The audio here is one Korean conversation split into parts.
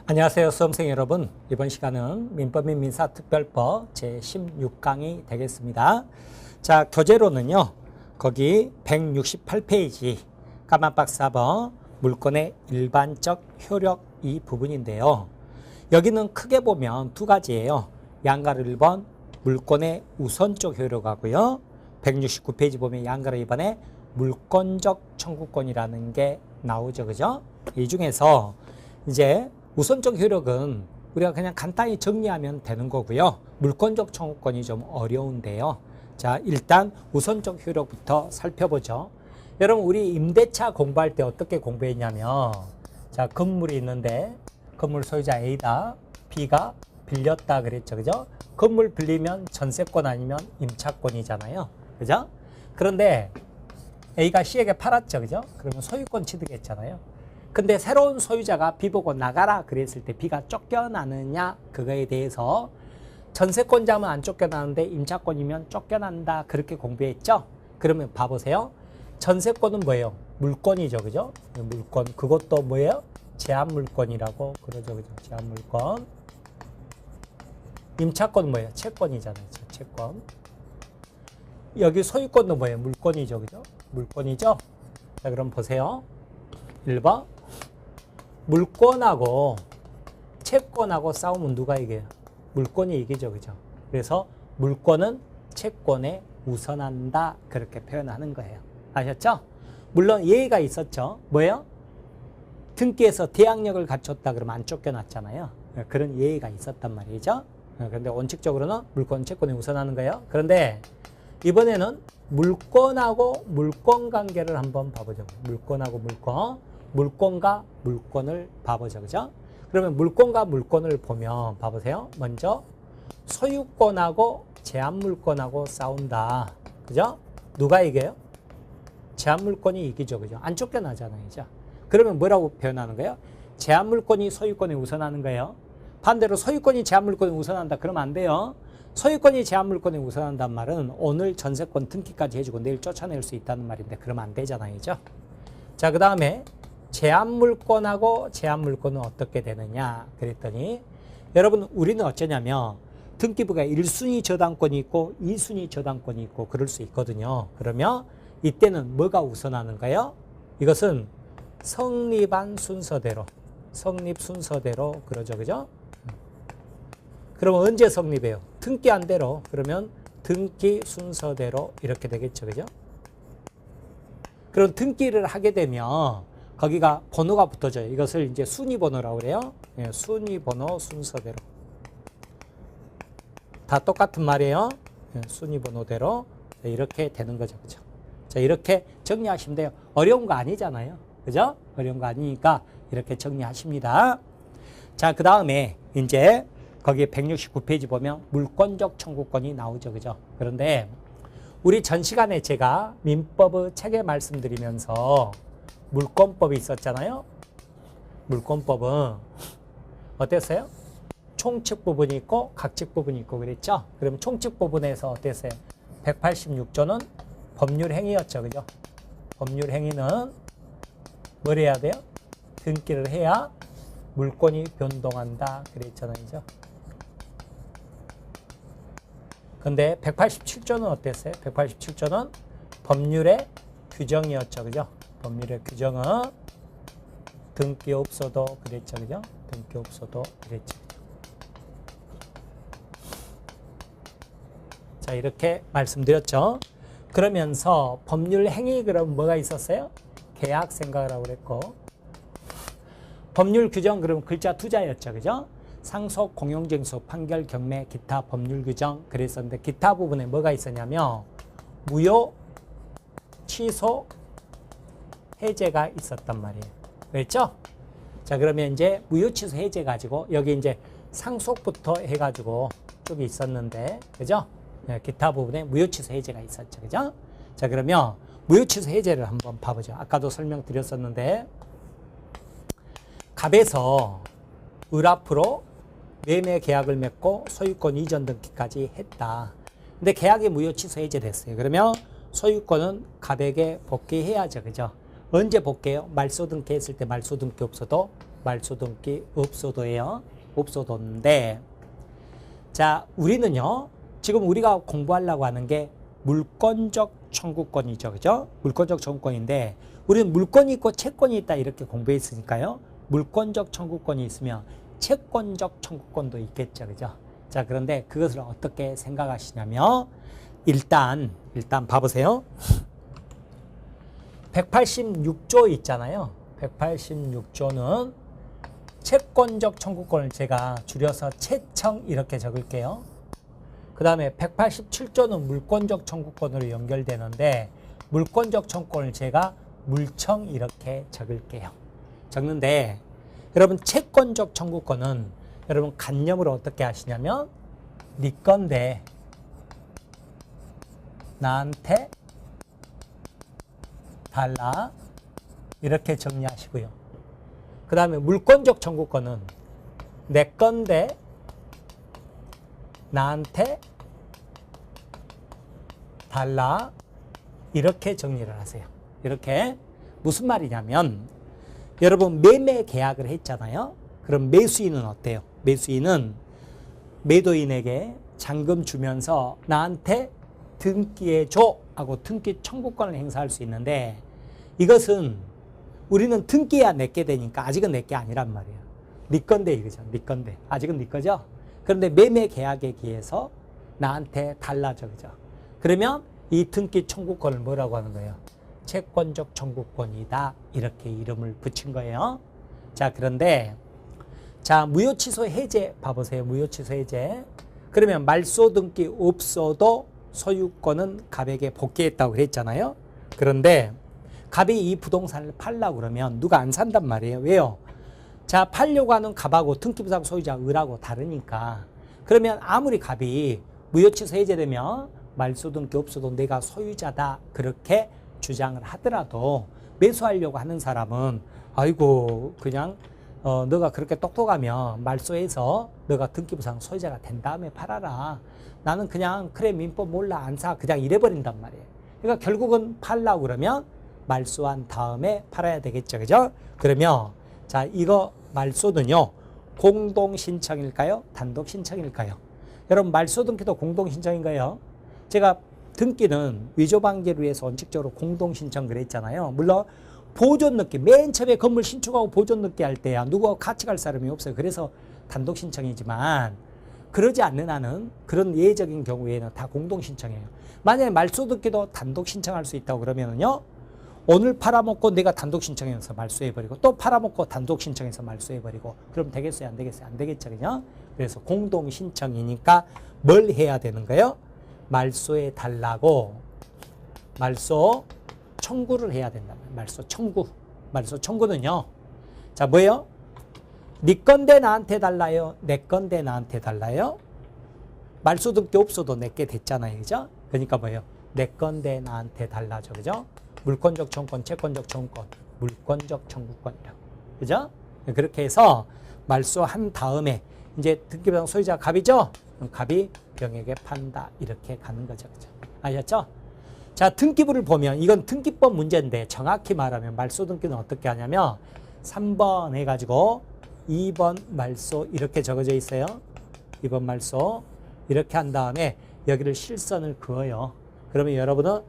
안녕하세요, 수험생 여러분. 이번 시간은 민법 및 민사특별법 제16강이 되겠습니다. 자, 교재로는요, 거기 168페이지 까만박스 4번 물권의 일반적 효력 이 부분인데요. 여기는 크게 보면 두 가지예요. 양가로 1번 물권의 우선적 효력하고요. 169페이지 보면 양가로 2번에 물권적 청구권이라는 게 나오죠. 그죠? 이 중에서 이제 우선적 효력은 우리가 그냥 간단히 정리하면 되는 거고요. 물권적 청구권이 좀 어려운데요. 자, 일단 우선적 효력부터 살펴보죠. 여러분, 우리 임대차 공부할 때 어떻게 공부했냐면, 자, 건물이 있는데 건물 소유자 A다, B가 빌렸다 그랬죠. 그죠? 건물 빌리면 전세권 아니면 임차권이잖아요. 그죠? 그런데 A가 C에게 팔았죠. 그죠? 그러면 소유권 취득했잖아요. 근데 새로운 소유자가 B 보고 나가라 그랬을 때 B가 쫓겨나느냐 그거에 대해서 전세권자면 안 쫓겨나는데 임차권이면 쫓겨난다 그렇게 공부했죠. 그러면 봐보세요. 전세권은 뭐예요? 물권이죠. 그죠? 물권. 그것도 뭐예요? 제한물권이라고 그러죠. 그죠? 제한물권. 임차권은 뭐예요? 채권이잖아요. 채권. 여기 소유권도 뭐예요? 물권이죠. 그죠? 물권이죠. 자, 그럼 보세요. 1번. 물권하고 채권하고 싸우면 누가 이겨요? 물권이 이기죠. 그죠? 그래서 물권은 채권에 우선한다. 그렇게 표현하는 거예요. 아셨죠? 물론 예의가 있었죠. 뭐예요? 등기에서 대항력을 갖췄다 그러면 안 쫓겨났잖아요. 그런 예의가 있었단 말이죠. 그런데 원칙적으로는 물권, 채권에 우선하는 거예요. 그런데 이번에는 물권하고 물권 관계를 한번 봐보죠. 물권하고 물권. 물권과 물권을 봐보죠. 그죠? 그러면 물권과 물권을 보면 봐보세요. 먼저 소유권하고 제한물권하고 싸운다. 그죠? 누가 이겨요? 제한물권이 이기죠. 그죠? 안 쫓겨나잖아요. 그죠? 그러면 뭐라고 표현하는 거예요? 제한물권이 소유권에 우선하는 거예요. 반대로 소유권이 제한물권에 우선한다. 그러면 안 돼요. 소유권이 제한물권에 우선한다는 말은 오늘 전세권 등기까지 해주고 내일 쫓아낼 수 있다는 말인데 그러면 안 되잖아요. 그죠? 자, 그 다음에 제한물권하고 제한물권은 어떻게 되느냐 그랬더니 여러분 우리는 어쩌냐면 등기부가 1순위 저당권이 있고 2순위 저당권이 있고 그럴 수 있거든요. 그러면 이때는 뭐가 우선하는가요? 이것은 성립한 순서대로 성립 순서대로 그러죠. 그죠? 그러면 언제 성립해요? 등기한 대로. 그러면 등기 순서대로 이렇게 되겠죠. 그죠? 그럼 등기를 하게 되면 거기가 번호가 붙어져요. 이것을 이제 순위번호라고 그래요. 예, 순위번호 순서대로. 다 똑같은 말이에요. 예, 순위번호대로 이렇게 되는 거죠. 그죠? 자, 이렇게 정리하시면 돼요. 어려운 거 아니잖아요. 그죠? 어려운 거 아니니까 이렇게 정리하십니다. 자, 그 다음에 이제 거기에 169페이지 보면 물권적 청구권이 나오죠. 그죠? 그런데 우리 전 시간에 제가 민법의 책에 말씀드리면서 물권법이 있었잖아요. 물권법은 어땠어요? 총칙 부분이 있고 각칙 부분이 있고 그랬죠. 그럼 총칙 부분에서 어땠어요? 186조는 법률 행위였죠. 그죠? 법률 행위는 뭘 해야 돼요? 등기를 해야 물권이 변동한다 그랬잖아요. 그죠? 근데 187조는 어땠어요? 187조는 법률의 규정이었죠. 그죠? 법률의 규정은 등기 없어도 그랬죠. 그죠? 등기 없어도 그랬죠. 자, 이렇게 말씀드렸죠. 그러면서 법률 행위 그럼 뭐가 있었어요? 계약 생각을 하고 그랬고 법률 규정 그럼 글자 투자였죠. 그죠? 상속, 공용쟁수, 판결, 경매, 기타 법률 규정 그랬었는데 기타 부분에 뭐가 있었냐면 무효, 취소, 해제가 있었단 말이에요. 그랬죠? 자, 그러면 이제 무효, 취소, 해제 가지고 여기 이제 상속부터 해가지고 쭉 있었는데 그죠? 네, 기타 부분에 무효, 취소, 해제가 있었죠. 그죠? 자, 그러면 무효, 취소, 해제를 한번 봐보죠. 아까도 설명드렸었는데 갑에서 을 앞으로 매매 계약을 맺고 소유권 이전 등기까지 했다. 근데 계약이 무효, 취소, 해제됐어요. 그러면 소유권은 갑에게 복귀해야죠. 그죠? 언제 복귀해요? 말소 등기 했을 때 말소 등기 없어도 말소 등기 없어도예요. 없어도인데 자 우리는요 지금 우리가 공부하려고 하는 게 물권적 청구권이죠. 그죠? 물권적 청구권인데 우리는 물권이 있고 채권이 있다 이렇게 공부했으니까요. 물권적 청구권이 있으면 채권적 청구권도 있겠죠. 그죠? 자 그런데 그것을 어떻게 생각하시냐면 일단 봐보세요. 186조 있잖아요. 186조는 채권적 청구권을 제가 줄여서 채청 이렇게 적을게요. 그 다음에 187조는 물권적 청구권으로 연결되는데 물권적 청구권을 제가 물청 이렇게 적을게요. 적는데 여러분 채권적 청구권은 여러분 간념으로 어떻게 하시냐면 네 건데 나한테 달라 이렇게 정리하시고요. 그 다음에 물권적 청구권은 내 건데 나한테 달라 이렇게 정리를 하세요. 이렇게 무슨 말이냐면 여러분 매매 계약을 했잖아요. 그럼 매수인은 어때요? 매수인은 매도인에게 잔금 주면서 나한테 등기해줘 하고 등기 청구권을 행사할 수 있는데 이것은 우리는 등기해야 내게 되니까 아직은 내게 아니란 말이에요. 네 건데 이거죠. 네 건데. 아직은 네 거죠. 그런데 매매 계약에 기해서 나한테 달라져. 그죠? 그러면 이 등기 청구권을 뭐라고 하는 거예요? 채권적 청구권이다. 이렇게 이름을 붙인 거예요. 자, 그런데 자, 무효취소 해제 봐보세요. 무효취소 해제. 그러면 말소 등기 없어도 소유권은 갑에게 복귀했다고 그랬잖아요. 그런데 갑이 이 부동산을 팔려고 그러면 누가 안 산단 말이에요. 왜요? 자, 팔려고 하는 갑하고 등기부상 소유자 을하고 다르니까. 그러면 아무리 갑이 무효취소 해제되면 말소 등기 없어도 내가 소유자다 그렇게 주장을 하더라도 매수하려고 하는 사람은 아이고 그냥 너가 그렇게 똑똑하면 말소해서 너가 등기부상 소유자가 된 다음에 팔아라. 나는 그냥 그래 민법 몰라 안 사 그냥 이래버린단 말이에요. 그러니까 결국은 팔려고 그러면 말소한 다음에 팔아야 되겠죠. 그죠? 그러면 자 이거 말소는요 공동신청일까요? 단독신청일까요? 여러분 말소 등기도 공동신청인가요? 제가 등기는 위조관계로 해서 원칙적으로 공동신청 그랬잖아요. 물론 보존 넣기 맨 처음에 건물 신축하고 보존 넣기 할 때야 누가 같이 갈 사람이 없어요. 그래서 단독신청이지만 그러지 않는 한은 그런 예외적인 경우에는 다 공동신청이에요. 만약에 말소 등기도 단독신청할 수 있다고 그러면은요 오늘 팔아먹고 내가 단독신청해서 말소해버리고 또 팔아먹고 단독신청해서 말소해버리고 그럼 되겠어요? 안 되겠어요? 안 되겠죠? 그냥? 그래서 공동신청이니까 뭘 해야 되는 거예요? 말소해 달라고 말소 청구를 해야 된다. 말소 청구. 말소 청구는요. 자, 뭐예요? 네 건데 나한테 달라요. 내 건데 나한테 달라요. 말소 등기 없어도 내게 됐잖아요. 그죠? 그러니까 뭐예요? 내 건데 나한테 달라죠. 그죠? 물권적 청구권, 채권적 청구권, 물권적 청구권이라고. 그죠? 그렇게 해서 말소한 다음에 이제 등기부상 소유자 갑이죠? 그럼 갑이 병에게 판다. 이렇게 가는 거죠. 그죠? 아셨죠? 자, 등기부를 보면 이건 등기법 문제인데 정확히 말하면 말소 등기는 어떻게 하냐면 3번 해가지고 2번 말소 이렇게 적어져 있어요. 2번 말소 이렇게 한 다음에 여기를 실선을 그어요. 그러면 여러분은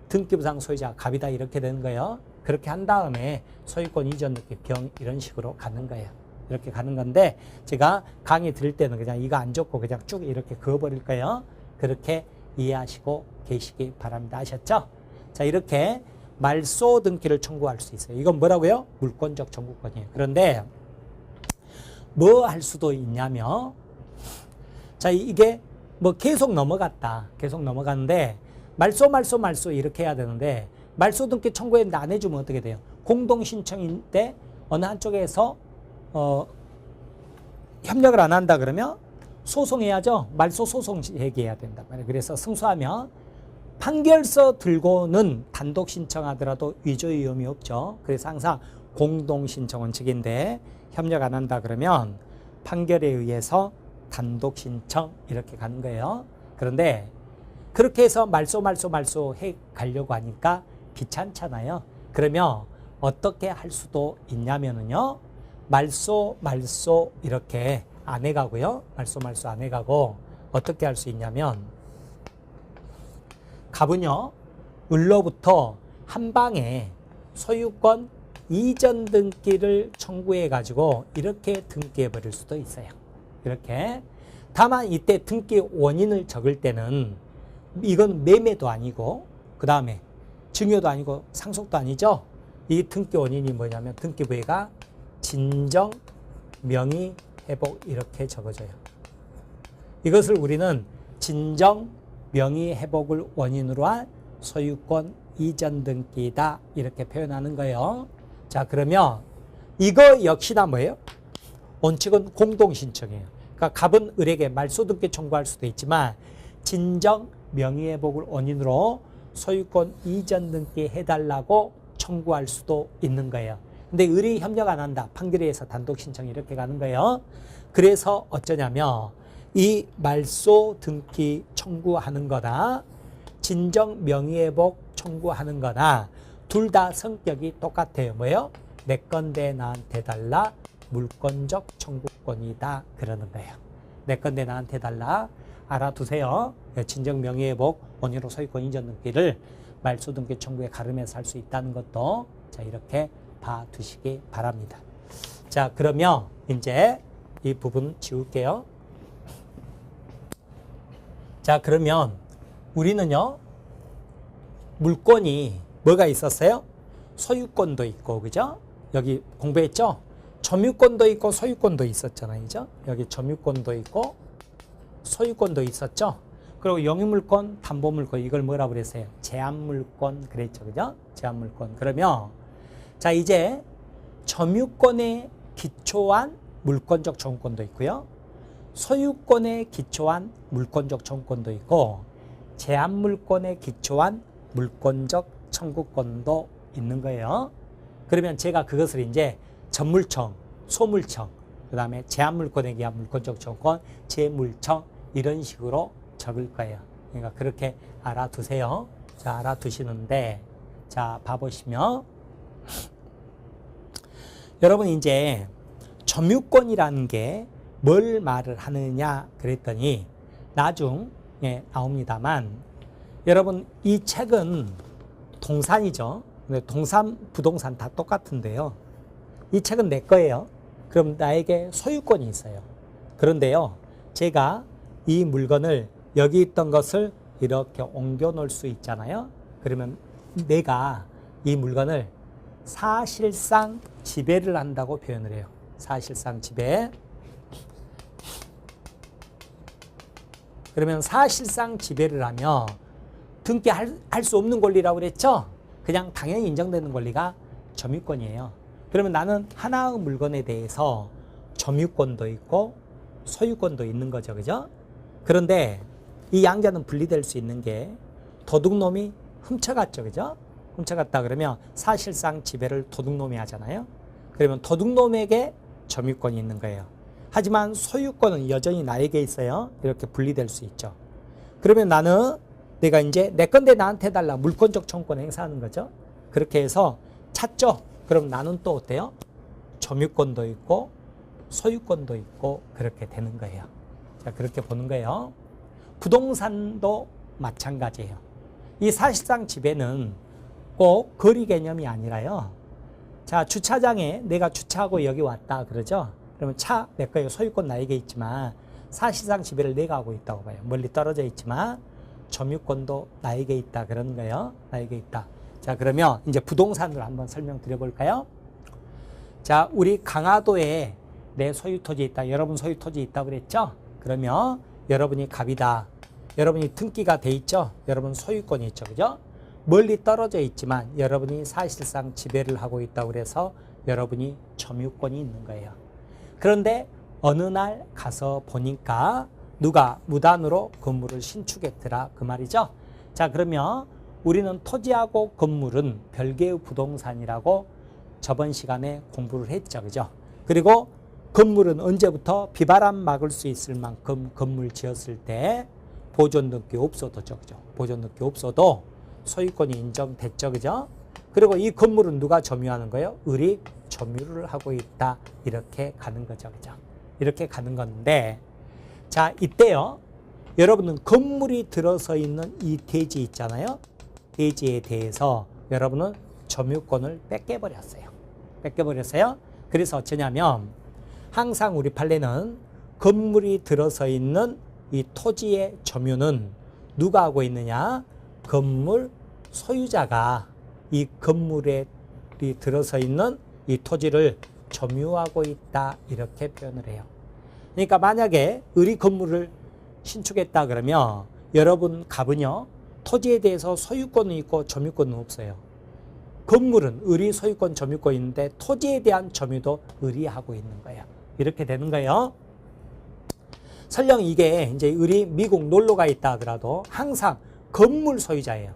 등기부상 소유자 갑이다 이렇게 되는 거예요. 그렇게 한 다음에 소유권 이전 등기 병 이런 식으로 가는 거예요. 이렇게 가는 건데 제가 강의 들을 때는 그냥 이거 안 적고 그냥 쭉 이렇게 그어버릴 거예요. 그렇게 이해하시고 계시기 바랍니다. 아셨죠? 자, 이렇게 말소 등기를 청구할 수 있어요. 이건 뭐라고요? 물권적 청구권이에요. 그런데 뭐 할 수도 있냐면 자, 이게 뭐 계속 넘어갔다. 계속 넘어가는데 말소 이렇게 해야 되는데 말소 등기 청구했는데 안 해주면 어떻게 돼요? 공동신청인데 어느 한쪽에서 협력을 안 한다 그러면 소송해야죠. 말소 소송 제기해야 된단 말이에요. 그래서 승소하면 판결서 들고는 단독 신청하더라도 위조 위험이 없죠. 그래서 항상 공동 신청 원칙인데 협력 안 한다 그러면 판결에 의해서 단독 신청 이렇게 가는 거예요. 그런데 그렇게 해서 말소 해 가려고 하니까 귀찮잖아요. 그러면 어떻게 할 수도 있냐면은요. 말소 이렇게 안 해가고요. 말소 안 해가고 어떻게 할 수 있냐면 갑은요. 을로부터 한 방에 소유권 이전 등기를 청구해 가지고 이렇게 등기해 버릴 수도 있어요. 이렇게. 다만 이때 등기 원인을 적을 때는 이건 매매도 아니고 그 다음에 증여도 아니고 상속도 아니죠. 이 등기 원인이 뭐냐면 등기부에가 진정 명의 회복 이렇게 적어줘요. 이것을 우리는 진정 명의 회복을 원인으로 한 소유권 이전 등기다 이렇게 표현하는 거예요. 자, 그러면 이거 역시나 뭐예요? 원칙은 공동신청이에요. 그러니까 갑은 을에게 말소등기 청구할 수도 있지만 진정 명의회복을 원인으로 소유권 이전 등기 해달라고 청구할 수도 있는 거예요. 근데 을이 협력 안 한다. 판결위에서 단독 신청이 이렇게 가는 거예요. 그래서 어쩌냐면 이 말소 등기 청구하는 거나 진정 명의회복 청구하는 거나 둘 다 성격이 똑같아요. 뭐예요? 내 건데 나한테 달라. 물권적 청구권이다. 그러는 거예요. 내 건데 나한테 달라. 알아두세요. 진정 명의회복 원인으로 소유권 이전 등기를 말소 등기 청구에 가름해서 할 수 있다는 것도 자 이렇게 봐두시기 바랍니다. 자, 그러면 이제 이 부분 지울게요. 자, 그러면 우리는요. 물권이 뭐가 있었어요? 소유권도 있고, 그죠? 여기 공부했죠? 점유권도 있고 소유권도 있었잖아요. 그죠? 여기 점유권도 있고 소유권도 있었죠? 그리고 영유물권, 담보물권 이걸 뭐라고 그랬어요? 제한물권 그랬죠. 그죠? 제한물권. 그러면 자, 이제 점유권에 기초한 물권적 청구권도 있고요. 소유권에 기초한 물권적 청구권도 있고 제한물권에 기초한 물권적 청구권도 있는 거예요. 그러면 제가 그것을 이제 전물청, 소물청, 그 다음에 제한물권에 의한 물권적 청구권, 제물청 이런 식으로 적을 거예요. 그러니까 그렇게 알아두세요. 자, 알아두시는데 자, 봐보시면 여러분 이제 점유권이라는 게 뭘 말을 하느냐 그랬더니 나중에 나옵니다만 여러분 이 책은 동산이죠. 근데 동산, 부동산 다 똑같은데요. 이 책은 내 거예요. 그럼 나에게 소유권이 있어요. 그런데요. 제가 이 물건을 여기 있던 것을 이렇게 옮겨 놓을 수 있잖아요. 그러면 내가 이 물건을 사실상 지배를 한다고 표현을 해요. 사실상 지배. 그러면 사실상 지배를 하면 등기할 수 없는 권리라고 그랬죠? 그냥 당연히 인정되는 권리가 점유권이에요. 그러면 나는 하나의 물건에 대해서 점유권도 있고 소유권도 있는 거죠. 그죠? 그런데 이 양자는 분리될 수 있는 게 도둑놈이 훔쳐갔죠. 그죠? 훔쳐갔다 그러면 사실상 지배를 도둑놈이 하잖아요. 그러면 도둑놈에게 점유권이 있는 거예요. 하지만 소유권은 여전히 나에게 있어요. 이렇게 분리될 수 있죠. 그러면 나는 내가 이제 내 건데 나한테 달라 물권적 청구권 행사하는 거죠. 그렇게 해서 찾죠. 그럼 나는 또 어때요? 점유권도 있고 소유권도 있고 그렇게 되는 거예요. 자, 그렇게 보는 거예요. 부동산도 마찬가지예요. 이 사실상 지배는 꼭 거리 개념이 아니라요. 자, 주차장에 내가 주차하고 여기 왔다 그러죠. 그러면 차 내 거예요. 소유권 나에게 있지만 사실상 지배를 내가 하고 있다고 봐요. 멀리 떨어져 있지만 점유권도 나에게 있다 그런 거예요. 나에게 있다. 자, 그러면 이제 부동산을 한번 설명드려 볼까요? 자, 우리 강화도에 내 소유 토지 있다. 여러분 소유 토지 있다 그랬죠? 그러면 여러분이 갑이다. 여러분이 등기가 돼 있죠? 여러분 소유권이 있죠. 그죠? 멀리 떨어져 있지만 여러분이 사실상 지배를 하고 있다고 그래서 여러분이 점유권이 있는 거예요. 그런데 어느 날 가서 보니까 누가 무단으로 건물을 신축했더라 그 말이죠. 자, 그러면 우리는 토지하고 건물은 별개의 부동산이라고 저번 시간에 공부를 했죠. 그죠? 그리고 건물은 언제부터 비바람 막을 수 있을 만큼 건물 지었을 때 보존등기 없어도 그죠? 보존등기 없어도 소유권이 인정됐죠. 그죠? 그리고 이 건물은 누가 점유하는 거예요? 을이 점유를 하고 있다. 이렇게 가는 거죠. 그죠? 이렇게 가는 건데, 자, 이때요. 여러분은 건물이 들어서 있는 이 대지 있잖아요. 대지에 대해서 여러분은 점유권을 뺏겨버렸어요. 뺏겨버렸어요. 그래서 어쩌냐면 항상 우리 판례는 건물이 들어서 있는 이 토지의 점유는 누가 하고 있느냐? 건물 소유자가 이 건물에 들어서 있는 이 토지를 점유하고 있다. 이렇게 표현을 해요. 그러니까 만약에 을이 건물을 신축했다 그러면 여러분 갑은요. 토지에 대해서 소유권은 있고 점유권은 없어요. 건물은 을이 소유권, 점유권이 있는데 토지에 대한 점유도 을이 하고 있는 거예요. 이렇게 되는 거예요. 설령 이게 이제 을이 미국 놀러 가 있다 하더라도 항상 건물 소유자예요.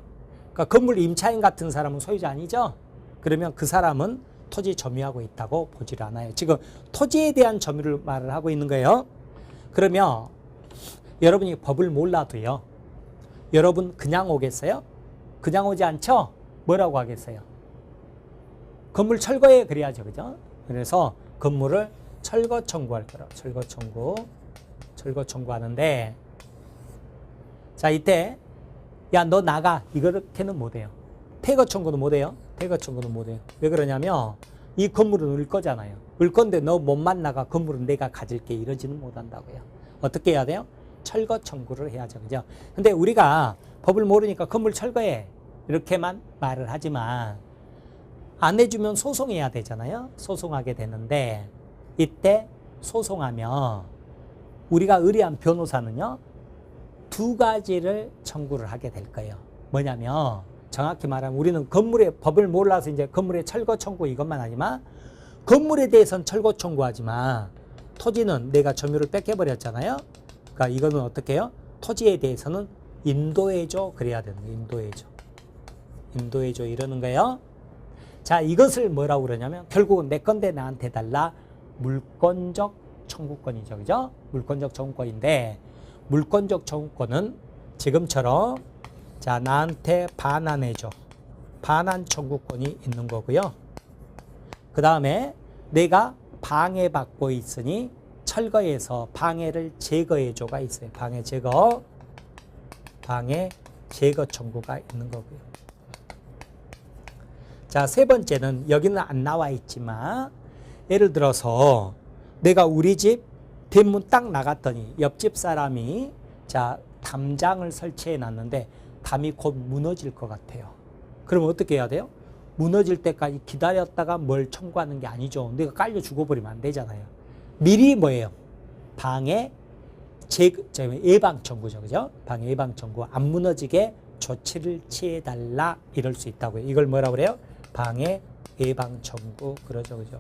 그러니까 건물 임차인 같은 사람은 소유자 아니죠? 그러면 그 사람은 토지 점유하고 있다고 보질 않아요. 지금 토지에 대한 점유를 말을 하고 있는 거예요. 그러면 여러분이 법을 몰라도요. 여러분 그냥 오겠어요? 그냥 오지 않죠? 뭐라고 하겠어요? 건물 철거해 그래야죠. 그죠? 그래서 건물을 철거 청구할 거라고. 철거 청구하는데, 자, 이때 야, 너 나가. 이렇게는 못해요. 퇴거 청구는 못해요. 퇴거 청구는 못해요. 왜 그러냐면 이 건물은 을 거잖아요. 을 건데 너 몸만 나가. 건물은 내가 가질게. 이러지는 못한다고요. 어떻게 해야 돼요? 철거 청구를 해야죠. 그죠? 근데 우리가 법을 모르니까 건물 철거해. 이렇게만 말을 하지만 안 해주면 소송해야 되잖아요. 소송하게 되는데 이때 소송하면 우리가 의뢰한 변호사는요. 두 가지를 청구를 하게 될 거예요. 뭐냐면 정확히 말하면 우리는 건물의 법을 몰라서 이제 건물의 철거 청구 이것만 하지만 건물에 대해서는 철거 청구하지만 토지는 내가 점유를 뺏겨버렸잖아요. 그러니까 이거는 어떻게 해요? 토지에 대해서는 인도해줘 그래야 되는 거예요. 인도해줘 이러는 거예요. 자, 이것을 뭐라고 그러냐면 결국은 내 건데 나한테 달라. 물권적 청구권이죠. 그죠? 물권적 청구권인데 물권적 청구권은 지금처럼 자, 나한테 반환해줘. 반환 청구권이 있는 거고요. 그 다음에 내가 방해받고 있으니 철거해서 방해를 제거해줘가 있어요. 방해 제거 청구가 있는 거고요. 자, 세 번째는 여기는 안 나와 있지만 예를 들어서 내가 우리 집 대문 딱 나갔더니 옆집 사람이 자, 담장을 설치해 놨는데 담이 곧 무너질 것 같아요. 그러면 어떻게 해야 돼요? 무너질 때까지 기다렸다가 뭘 청구하는 게 아니죠. 내가 깔려 죽어버리면 안 되잖아요. 미리 뭐예요? 방해 예방 청구죠. 그죠? 방해 예방 청구. 안 무너지게 조치를 취해달라. 이럴 수 있다고요. 이걸 뭐라고 그래요? 방해 예방 청구. 그러죠. 그죠?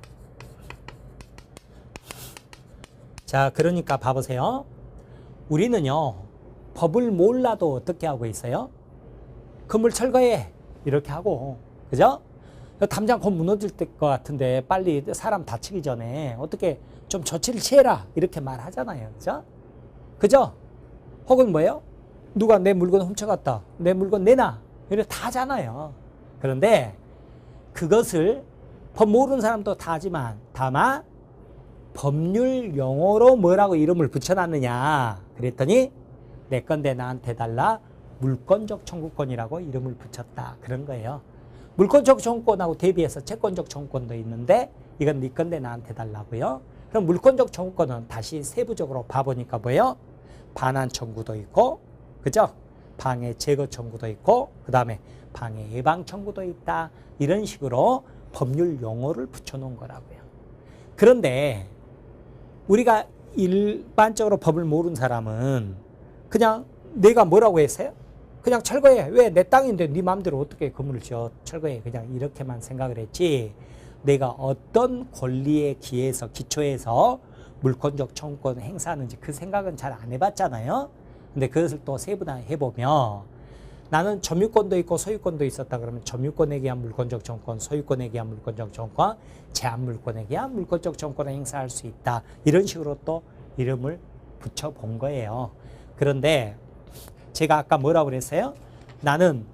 자, 그러니까 봐보세요. 우리는요. 법을 몰라도 어떻게 하고 있어요? 건물 철거해. 이렇게 하고. 그죠? 담장 곧 무너질 것 같은데 빨리 사람 다치기 전에 어떻게 좀 조치를 취해라. 이렇게 말하잖아요. 그죠? 그죠? 혹은 뭐예요? 누가 내 물건 훔쳐갔다. 내 물건 내놔. 이렇게 다 하잖아요. 그런데 그것을 법 모르는 사람도 다 하지만 다만 법률 용어로 뭐라고 이름을 붙여놨느냐. 그랬더니 내 건데 나한테 달라. 물권적 청구권이라고 이름을 붙였다. 그런 거예요. 물권적 청구권하고 대비해서 채권적 청구권도 있는데 이건 네 건데 나한테 달라고요. 그럼 물권적 청구권은 다시 세부적으로 봐보니까 뭐예요? 반환 청구도 있고, 그죠? 방해 제거 청구도 있고, 그 다음에 방해 예방 청구도 있다. 이런 식으로 법률 용어를 붙여놓은 거라고요. 그런데 우리가 일반적으로 법을 모르는 사람은 그냥 내가 뭐라고 했어요? 그냥 철거해. 왜? 내 땅인데 네 마음대로 어떻게 건물을 지어 철거해. 그냥 이렇게만 생각을 했지. 내가 어떤 권리에 기초해서 물권적 청구권을 행사하는지 그 생각은 잘 안 해봤잖아요. 근데 그것을 또 세분화해보면 나는 점유권도 있고 소유권도 있었다 그러면 점유권에 의한 물권적 청구권, 소유권에 의한 물권적 청구권, 제한물권에 의한 물권적 청구권을 행사할 수 있다. 이런 식으로 또 이름을 붙여본 거예요. 그런데 제가 아까 뭐라고 그랬어요? 나는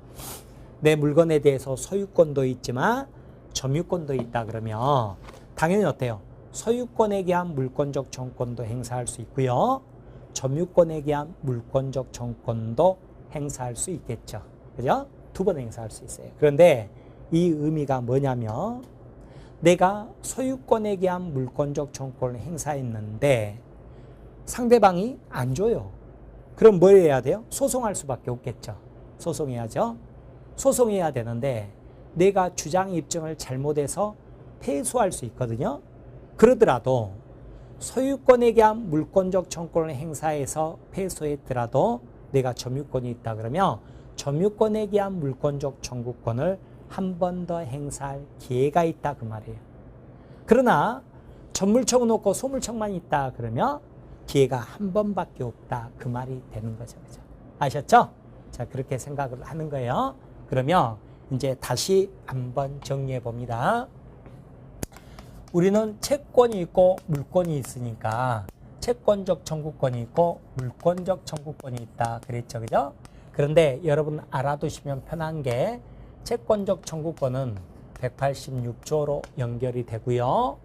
내 물건에 대해서 소유권도 있지만 점유권도 있다 그러면 당연히 어때요? 소유권에 대한 물권적 정권도 행사할 수 있고요. 점유권에 대한 물권적 정권도 행사할 수 있겠죠. 그죠? 두 번 행사할 수 있어요. 그런데 이 의미가 뭐냐면 내가 소유권에 대한 물권적 정권을 행사했는데 상대방이 안 줘요. 그럼 뭘 해야 돼요? 소송할 수밖에 없겠죠. 소송해야죠. 소송해야 되는데 내가 주장 입증을 잘못해서 패소할 수 있거든요. 그러더라도 소유권에 대한 물권적 정권을 행사해서 패소했더라도 내가 점유권이 있다 그러면 점유권에 대한 물권적 청구권을 한 번 더 행사할 기회가 있다 그 말이에요. 그러나 전물청 놓고 소물청만 있다 그러면 기회가 한 번밖에 없다 그 말이 되는 거죠. 그죠? 아셨죠? 자, 그렇게 생각을 하는 거예요. 그러면 이제 다시 한번 정리해 봅니다. 우리는 채권이 있고 물권이 있으니까 채권적 청구권이 있고 물권적 청구권이 있다 그랬죠. 그죠? 그런데 여러분 알아두시면 편한 게 채권적 청구권은 186조로 연결이 되고요.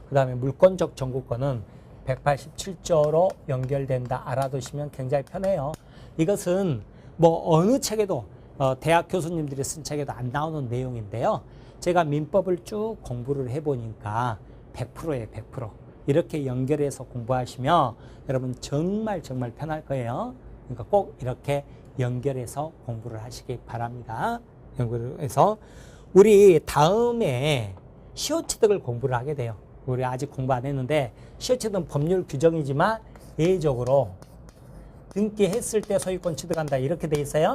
그 다음에 물권적 청구권은 187조로 연결된다 알아두시면 굉장히 편해요. 이것은 뭐 어느 책에도 대학 교수님들이 쓴 책에도 안 나오는 내용인데요. 제가 민법을 쭉 공부를 해보니까 100%예요. 100%. 이렇게 연결해서 공부하시면 여러분 정말 편할 거예요. 그러니까 꼭 이렇게 연결해서 공부를 하시기 바랍니다. 연결해서 우리 다음에 시효취득을 공부를 하게 돼요. 우리 아직 공부 안 했는데 시효취득은 법률 규정이지만 예외적으로 등기했을 때 소유권 취득한다 이렇게 돼 있어요.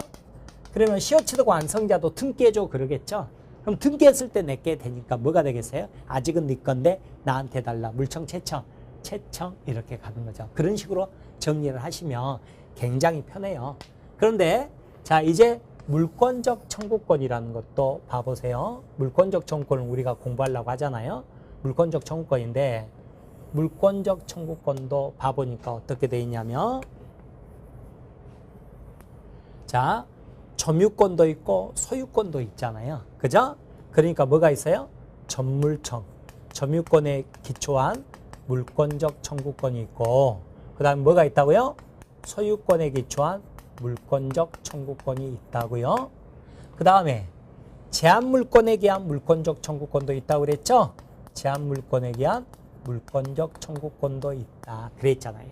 그러면 시효취득 완성자도 등기해줘 그러겠죠. 그럼 등기했을 때 내게 되니까 뭐가 되겠어요? 아직은 네 건데 나한테 달라. 물청 채청 이렇게 가는 거죠. 그런 식으로 정리를 하시면 굉장히 편해요. 그런데 자 이제 물권적 청구권이라는 것도 봐보세요. 물권적 청구권을 우리가 공부하려고 하잖아요. 물권적 청구권인데 물권적 청구권도 봐보니까 어떻게 돼 있냐면 자 점유권도 있고 소유권도 있잖아요. 그죠? 그러니까 뭐가 있어요? 점물청, 점유권에 기초한 물권적 청구권이 있고 그 다음에 뭐가 있다고요? 소유권에 기초한 물권적 청구권이 있다고요. 그 다음에 제한물권에 대한 물권적 청구권도 있다고 그랬죠? 제한물권에 대한 물권적 청구권도 있다 그랬잖아요.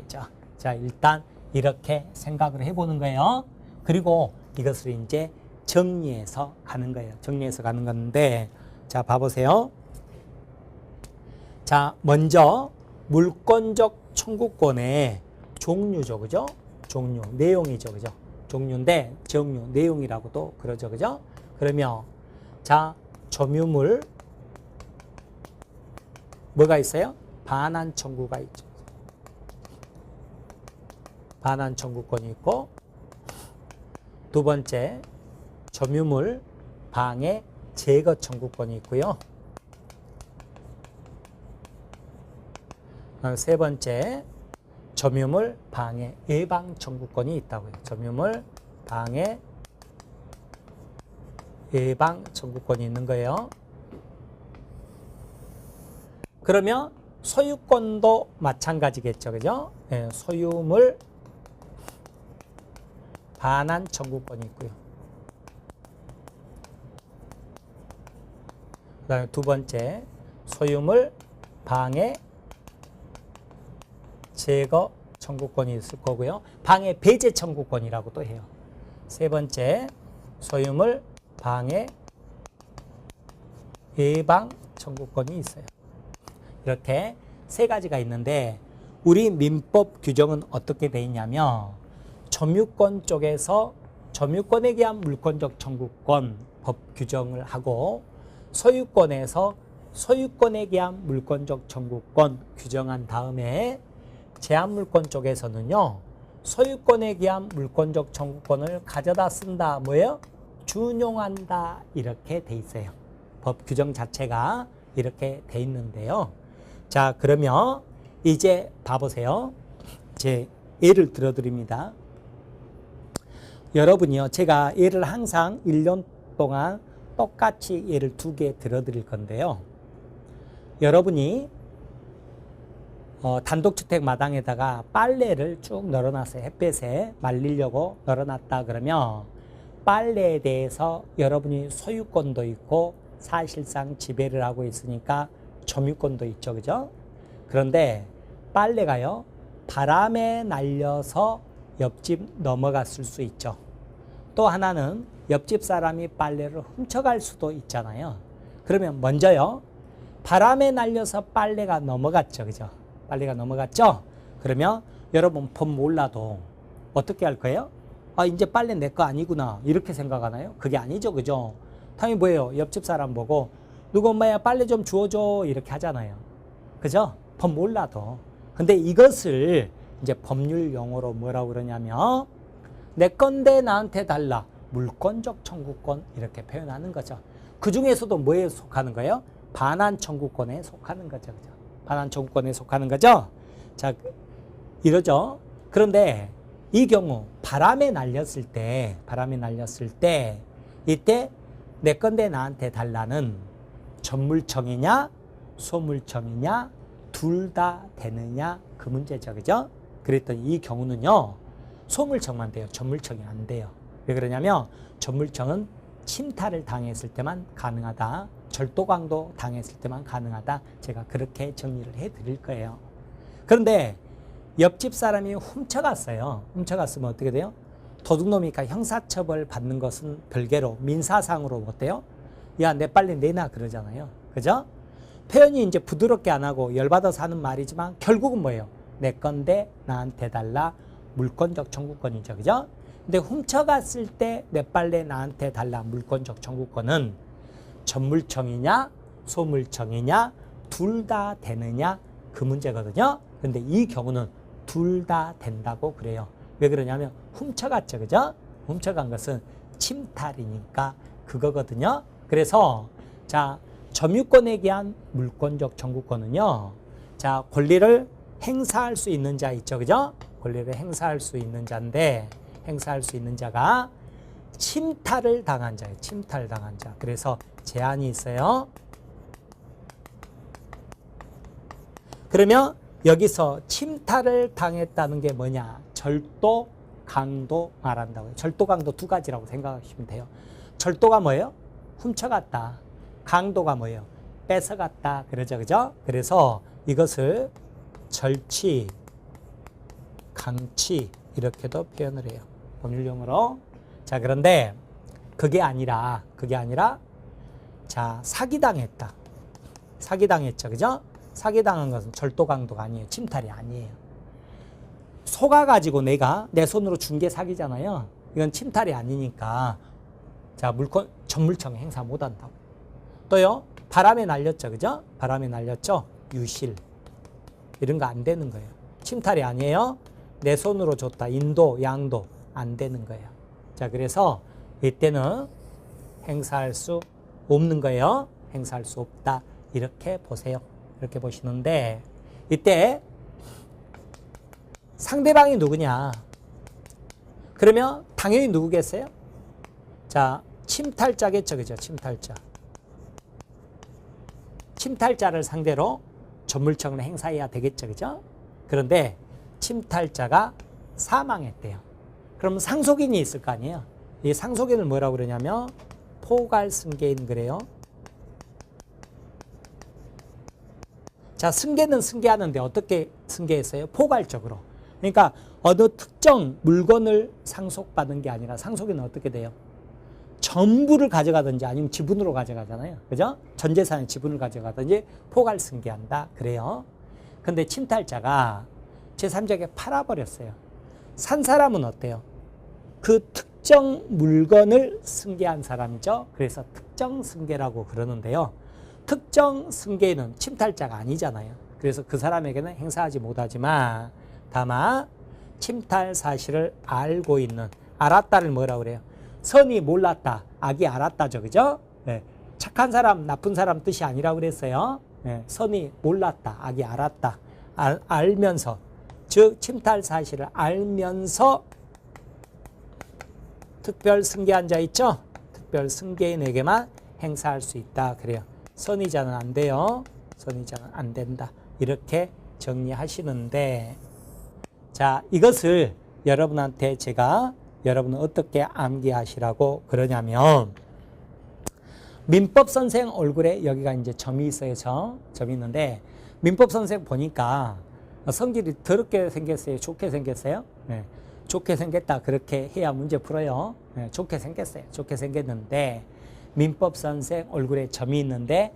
자, 일단 이렇게 생각을 해보는 거예요. 그리고 이것을 이제 정리해서 가는 거예요. 정리해서 가는 건데 자 봐보세요. 자 먼저 물권적 청구권의 종류죠. 그죠? 종류, 내용이죠. 그죠? 종류인데 정류, 내용이라고도 그러죠. 그죠? 그러면 자 점유물 뭐가 있어요? 반환 청구가 있죠. 반환 청구권이 있고 두 번째 점유물 방해 제거 청구권이 있고요. 세 번째 점유물 방해 예방 청구권이 있다고요. 점유물 방해 예방 청구권이 있는 거예요. 그러면 소유권도 마찬가지겠죠. 그죠? 네, 소유물 반환 청구권이 있고요. 그 다음에 두 번째 소유물 방해 제거 청구권이 있을 거고요. 방해 배제 청구권이라고도 해요. 세 번째 소유물 방해 예방 청구권이 있어요. 이렇게 세 가지가 있는데 우리 민법 규정은 어떻게 돼 있냐면 점유권 쪽에서 점유권에 대한 물권적 청구권 법 규정을 하고 소유권에서 소유권에 대한 물권적 청구권 규정한 다음에 제한물권 쪽에서는요. 소유권에 대한 물권적 청구권을 가져다 쓴다. 뭐예요? 준용한다. 이렇게 돼 있어요. 법 규정 자체가 이렇게 돼 있는데요. 자, 그러면 이제 봐보세요. 제 예를 들어드립니다. 여러분이요. 제가 예를 항상 1년 동안 똑같이 예를 2개 들어드릴 건데요. 여러분이 단독주택 마당에다가 빨래를 쭉 널어놨어요. 햇볕에 말리려고 널어놨다 그러면 빨래에 대해서 여러분이 소유권도 있고 사실상 지배를 하고 있으니까 점유권도 있죠. 그죠? 그런데 빨래가요, 바람에 날려서 옆집 넘어갔을 수 있죠. 또 하나는 옆집 사람이 빨래를 훔쳐갈 수도 있잖아요. 그러면 먼저요, 바람에 날려서 빨래가 넘어갔죠. 그죠? 빨래가 넘어갔죠? 그러면 여러분 법 몰라도 어떻게 할 거예요? 아, 이제 빨래 내 거 아니구나. 이렇게 생각하나요? 그게 아니죠. 그죠? 당연히 뭐예요? 옆집 사람 보고 누구 엄마야 빨래 좀 주워줘. 이렇게 하잖아요. 그죠? 법 몰라도. 근데 이것을 이제 법률 용어로 뭐라고 그러냐면 내 건데 나한테 달라. 물권적 청구권 이렇게 표현하는 거죠. 그 중에서도 뭐에 속하는 거예요? 반환 청구권에 속하는 거죠. 그죠? 반환 청구권에 속하는 거죠. 자, 이러죠. 그런데 이 경우 바람에 날렸을 때 이때 내 건데 나한테 달라는 전물청이냐 소물청이냐 둘 다 되느냐 그 문제죠. 그죠? 그랬더니 이 경우는요, 소물청만 돼요. 전물청이 안 돼요. 왜 그러냐면 전물청은 침탈을 당했을 때만 가능하다. 절도강도 당했을 때만 가능하다. 제가 그렇게 정리를 해드릴 거예요. 그런데 옆집 사람이 훔쳐갔어요. 훔쳐갔으면 어떻게 돼요? 도둑놈이니까 형사처벌 받는 것은 별개로 민사상으로 어때요? 야, 내 빨리 내놔 그러잖아요. 그죠? 표현이 이제 부드럽게 안 하고 열받아서 하는 말이지만 결국은 뭐예요? 내 건데 나한테 달라. 물권적 청구권이죠. 그죠? 근데 훔쳐갔을 때 내 빨래 나한테 달라. 물권적 청구권은 전물청이냐 소물청이냐 둘 다 되느냐 그 문제거든요. 근데 이 경우는 둘 다 된다고 그래요. 왜 그러냐면 훔쳐갔죠. 그죠? 훔쳐간 것은 침탈이니까 그거거든요. 그래서 자, 점유권에 대한 물권적 청구권은요, 자, 권리를 행사할 수 있는 자 있죠. 그죠? 권리를 행사할 수 있는 자인데 행사할 수 있는 자가 침탈을 당한 자예요. 침탈을 당한 자. 그래서 제한이 있어요. 그러면 여기서 침탈을 당했다는 게 뭐냐? 절도, 강도 말한다고요. 절도, 강도 두 가지라고 생각하시면 돼요. 절도가 뭐예요? 훔쳐갔다. 강도가 뭐예요? 뺏어갔다. 그러죠. 그죠? 그래서 이것을 절치, 강치 이렇게도 표현을 해요. 법률용어로. 자, 그런데 그게 아니라 자, 사기당했다. 사기당했죠. 그죠? 사기당한 것은 절도 강도가 아니에요. 침탈이 아니에요. 속아가지고 내가 내 손으로 준 게 사기잖아요. 이건 침탈이 아니니까 자, 물권 전물청에 행사 못한다고. 또요, 바람에 날렸죠. 그죠? 바람에 날렸죠. 유실 이런 거 안 되는 거예요. 침탈이 아니에요. 내 손으로 줬다. 인도, 양도 안 되는 거예요. 자, 그래서 이때는 행사할 수 없는 거예요. 행사할 수 없다. 이렇게 보세요. 이렇게 보시는데 이때 상대방이 누구냐? 그러면 당연히 누구겠어요? 자, 침탈자겠죠. 그죠? 침탈자. 침탈자를 상대로 전물청을 행사해야 되겠죠. 그죠? 그런데 침탈자가 사망했대요. 그럼 상속인이 있을 거 아니에요? 이 상속인을 뭐라고 그러냐면 포괄승계인 그래요. 자, 승계는 승계하는데 어떻게 승계했어요? 포괄적으로. 그러니까 어느 특정 물건을 상속받은 게 아니라 상속인은 어떻게 돼요? 전부를 가져가든지 아니면 지분으로 가져가잖아요. 그죠? 전 재산의 지분을 가져가든지 포괄승계한다. 그래요. 근데 침탈자가 제3자에게 팔아버렸어요. 산 사람은 어때요? 그 특정 물건을 승계한 사람이죠. 그래서 특정 승계라고 그러는데요. 특정 승계는 침탈자가 아니잖아요. 그래서 그 사람에게는 행사하지 못하지만 다만 침탈 사실을 알고 있는, 알았다를 뭐라고 그래요? 선이 몰랐다, 악이 알았다죠. 그죠? 네. 착한 사람, 나쁜 사람 뜻이 아니라고 그랬어요. 네. 선이 몰랐다, 악이 알았다. 알면서, 즉 침탈 사실을 알면서 특별 승계한 자 있죠? 특별 승계인에게만 행사할 수 있다. 그래요. 선의자는 안 돼요. 선의자는 안 된다. 이렇게 정리하시는데, 자, 이것을 여러분한테 제가 여러분은 어떻게 암기하시라고 그러냐면, 민법 선생 얼굴에 여기가 이제 점이 있어요. 점이 있는데, 민법 선생 보니까 성질이 더럽게 생겼어요? 좋게 생겼어요? 네. 좋게 생겼다. 그렇게 해야 문제 풀어요. 네. 좋게 생겼어요. 좋게 생겼는데, 민법 선생 얼굴에 점이 있는데,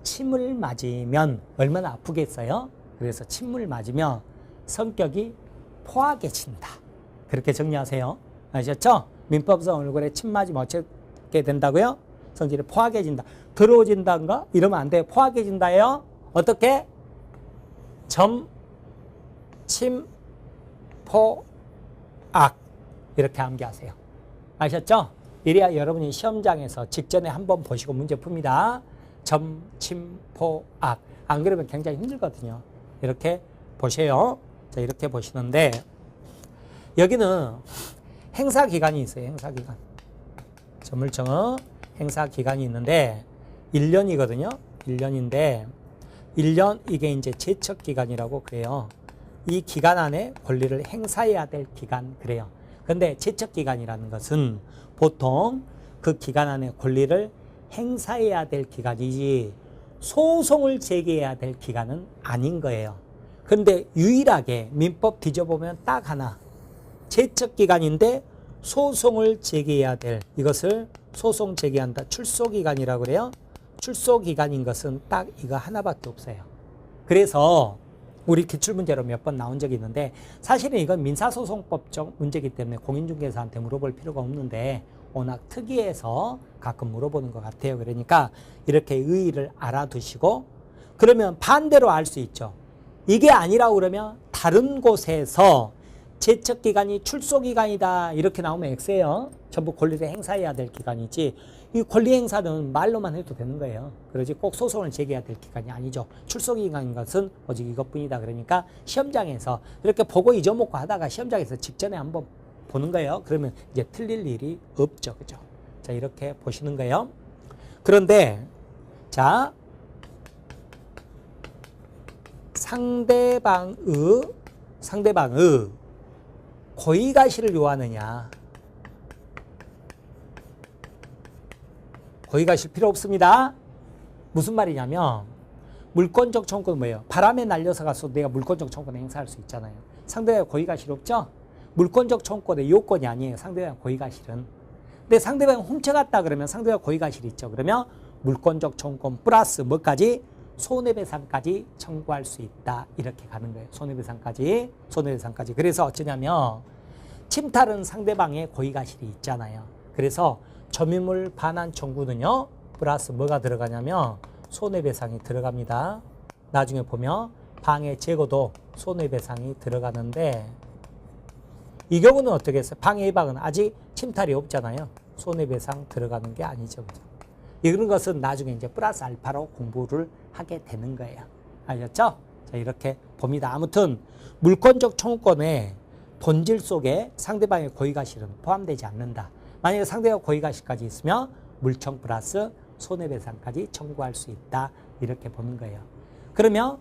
침을 맞으면 얼마나 아프겠어요? 그래서 침을 맞으면 성격이 포악해진다. 그렇게 정리하세요. 아셨죠? 민법선 얼굴에 침 맞으면 어떻게 된다고요? 성질이 포악해진다. 더러워진다인가? 이러면 안 돼요. 포악해진다예요. 어떻게? 점, 침, 포, 악. 이렇게 암기하세요. 아셨죠? 이래야 여러분이 시험장에서 직전에 한번 보시고 문제 풉니다. 점, 침, 포, 악. 안 그러면 굉장히 힘들거든요. 이렇게 보세요. 자, 이렇게 보시는데, 여기는 행사기간이 있어요. 행사기간. 전물청은 행사기간이 있는데, 1년이거든요. 1년인데, 1년, 이게 이제 제척기간이라고 그래요. 이 기간 안에 권리를 행사해야 될 기간, 그래요. 근데 제척기간이라는 것은 보통 그 기간 안에 권리를 행사해야 될 기간이지 소송을 제기해야 될 기간은 아닌 거예요. 그런데 유일하게 민법 뒤져보면 딱 하나, 제척기간인데 소송을 제기해야 될, 이것을 소송 제기한다. 출소기간이라고 그래요. 출소기간인 것은 딱 이거 하나밖에 없어요. 그래서 우리 기출문제로 몇 번 나온 적이 있는데, 사실은 이건 민사소송법적 문제이기 때문에 공인중개사한테 물어볼 필요가 없는데 워낙 특이해서 가끔 물어보는 것 같아요. 그러니까 이렇게 의의를 알아두시고, 그러면 반대로 알 수 있죠. 이게 아니라고 그러면 다른 곳에서 제척기간이 출소기간이다 이렇게 나오면 X예요. 전부 권리를 행사해야 될 기간이지, 이 권리 행사는 말로만 해도 되는 거예요. 그러지 꼭 소송을 제기해야 될 기간이 아니죠. 출소기간인 것은 오직 이것뿐이다. 그러니까 시험장에서 이렇게 보고 잊어먹고 하다가 시험장에서 직전에 한번 보는 거예요. 그러면 이제 틀릴 일이 없죠. 그죠? 자, 이렇게 보시는 거예요. 그런데, 자, 상대방의 고의가시를 요하느냐. 고의가실 필요 없습니다. 무슨 말이냐면, 물권적 청구는 뭐예요? 바람에 날려서 가서 내가 물권적 청구를 행사할 수 있잖아요. 상대방의 고의가실 없죠? 물권적 청구의 요건이 아니에요. 상대방 고의가실은. 근데 상대방이 훔쳐갔다 그러면 상대방 고의가실이 있죠. 그러면 물권적 청구권 플러스 뭐까지? 손해배상까지 청구할 수 있다. 이렇게 가는 거예요. 손해배상까지. 그래서 어쩌냐면 침탈은 상대방의 고의가실이 있잖아요. 그래서 점유물 반환 청구는요, 플러스 뭐가 들어가냐면 손해배상이 들어갑니다. 나중에 보면 방해 제거도 손해배상이 들어가는데, 이 경우는 어떻게 했어요? 방해 위반은 아직 침탈이 없잖아요. 손해배상 들어가는 게 아니죠. 그죠? 이런 것은 나중에 이제 플러스 알파로 공부를 하게 되는 거예요. 알겠죠? 자, 이렇게 봅니다. 아무튼 물권적 청구권의 본질 속에 상대방의 고의가실은 포함되지 않는다. 만약에 상대가 고의가실까지 있으면 물청 플러스 손해배상까지 청구할 수 있다. 이렇게 보는 거예요. 그러면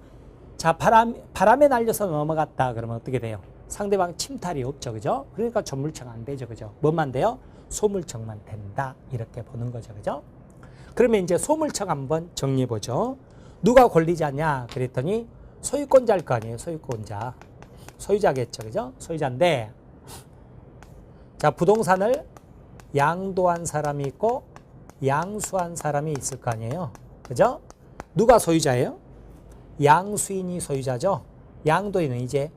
자, 바람에 날려서 넘어갔다 그러면 어떻게 돼요? 상대방 침탈이 없죠. 그죠? 그러니까 전물청 안 되죠. 그죠? 뭐만 돼요? 소물청만 된다. 이렇게 보는 거죠. 그죠? 그러면 이제 소물청 한번 정리해 보죠. 누가 권리자냐? 그랬더니 소유권자일 거 아니에요. 소유권자. 소유자겠죠. 그죠? 소유자인데, 자, 부동산을 양도한 사람이 있고 양수한 사람이 있을 거 아니에요. 그죠? 누가 소유자예요? 양수인이 소유자죠. 양도인은 이제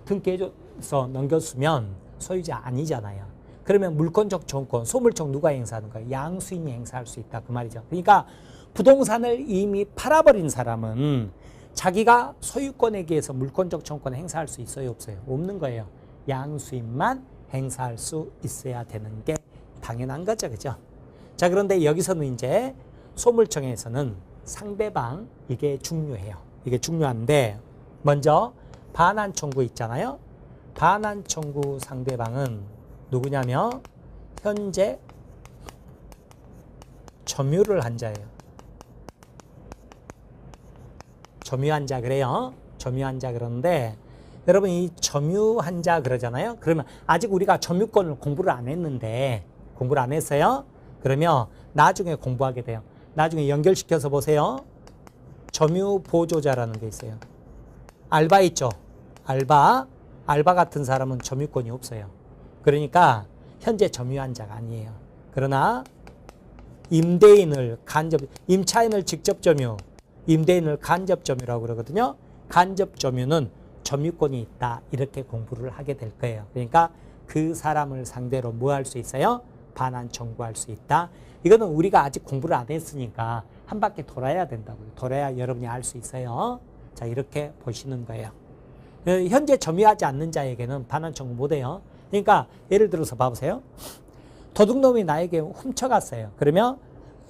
등기해줘서 넘겼으면 소유자 아니잖아요. 그러면 물권적 청구권, 소물청 누가 행사하는 거예요? 양수인이 행사할 수 있다. 그 말이죠. 그러니까 부동산을 이미 팔아버린 사람은 자기가 소유권에 의해서 물권적 청구권을 행사할 수 있어요? 없어요? 없는 거예요. 양수인만 행사할 수 있어야 되는 게 당연한 거죠. 그죠? 자, 그런데 여기서는 이제 소물청에서는 상대방, 이게 중요해요. 이게 중요한데, 먼저 반환 청구 있잖아요. 반환 청구 상대방은 누구냐면 현재 점유를 한 자예요. 점유한 자 그래요. 점유한 자 그러는데 여러분 이 점유한 자 그러잖아요. 그러면 아직 우리가 점유권을 공부를 안 했는데 공부를 안 했어요. 그러면 나중에 공부하게 돼요. 나중에 연결시켜서 보세요. 점유 보조자라는 게 있어요. 알바 있죠. 알바 같은 사람은 점유권이 없어요. 그러니까 현재 점유한 자가 아니에요. 그러나 임대인을 임차인을 직접 점유, 임대인을 간접 점유라고 그러거든요. 간접 점유는 점유권이 있다. 이렇게 공부를 하게 될 거예요. 그러니까 그 사람을 상대로 뭐 할 수 있어요? 반환 청구할 수 있다. 이거는 우리가 아직 공부를 안 했으니까 한 바퀴 돌아야 된다고요. 돌아야 여러분이 알 수 있어요. 자, 이렇게 보시는 거예요. 현재 점유하지 않는 자에게는 반환 청구 못 해요. 그러니까 예를 들어서 봐보세요. 도둑놈이 나에게 훔쳐갔어요. 그러면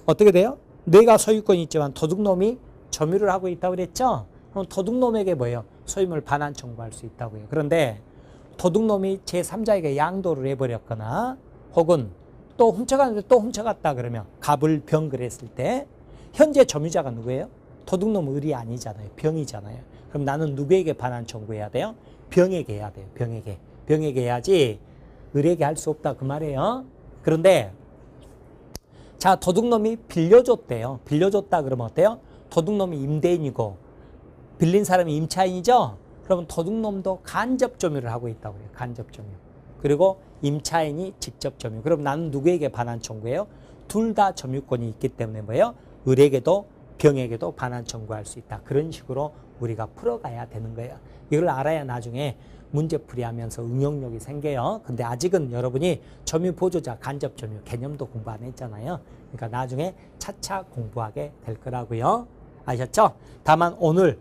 어떻게 돼요? 내가 소유권이 있지만 도둑놈이 점유를 하고 있다고 그랬죠? 그럼 도둑놈에게 뭐예요? 소유물 반환 청구할 수 있다고요. 그런데 도둑놈이 제3자에게 양도를 해버렸거나 혹은 또 훔쳐갔는데 또 훔쳐갔다 그러면 갑을병 그랬을 때 현재 점유자가 누구예요? 도둑놈 을이 아니잖아요. 병이잖아요. 그럼 나는 누구에게 반환 청구해야 돼요? 병에게 해야 돼요. 병에게 해야지 을에게 할 수 없다 그 말이에요. 그런데 자, 도둑놈이 빌려줬대요. 빌려줬다 그러면 어때요? 도둑놈이 임대인이고 빌린 사람이 임차인이죠? 그러면 도둑놈도 간접 점유를 하고 있다고 해요. 간접 점유. 그리고 임차인이 직접 점유. 그럼 나는 누구에게 반환 청구해요? 둘 다 점유권이 있기 때문에 뭐예요? 을에게도 병에게도 반환 청구할 수 있다. 그런 식으로 우리가 풀어가야 되는 거예요. 이걸 알아야 나중에 문제풀이하면서 응용력이 생겨요. 근데 아직은 여러분이 점유보조자, 간접점유 개념도 공부 안 했잖아요. 그러니까 나중에 차차 공부하게 될 거라고요. 아셨죠? 다만 오늘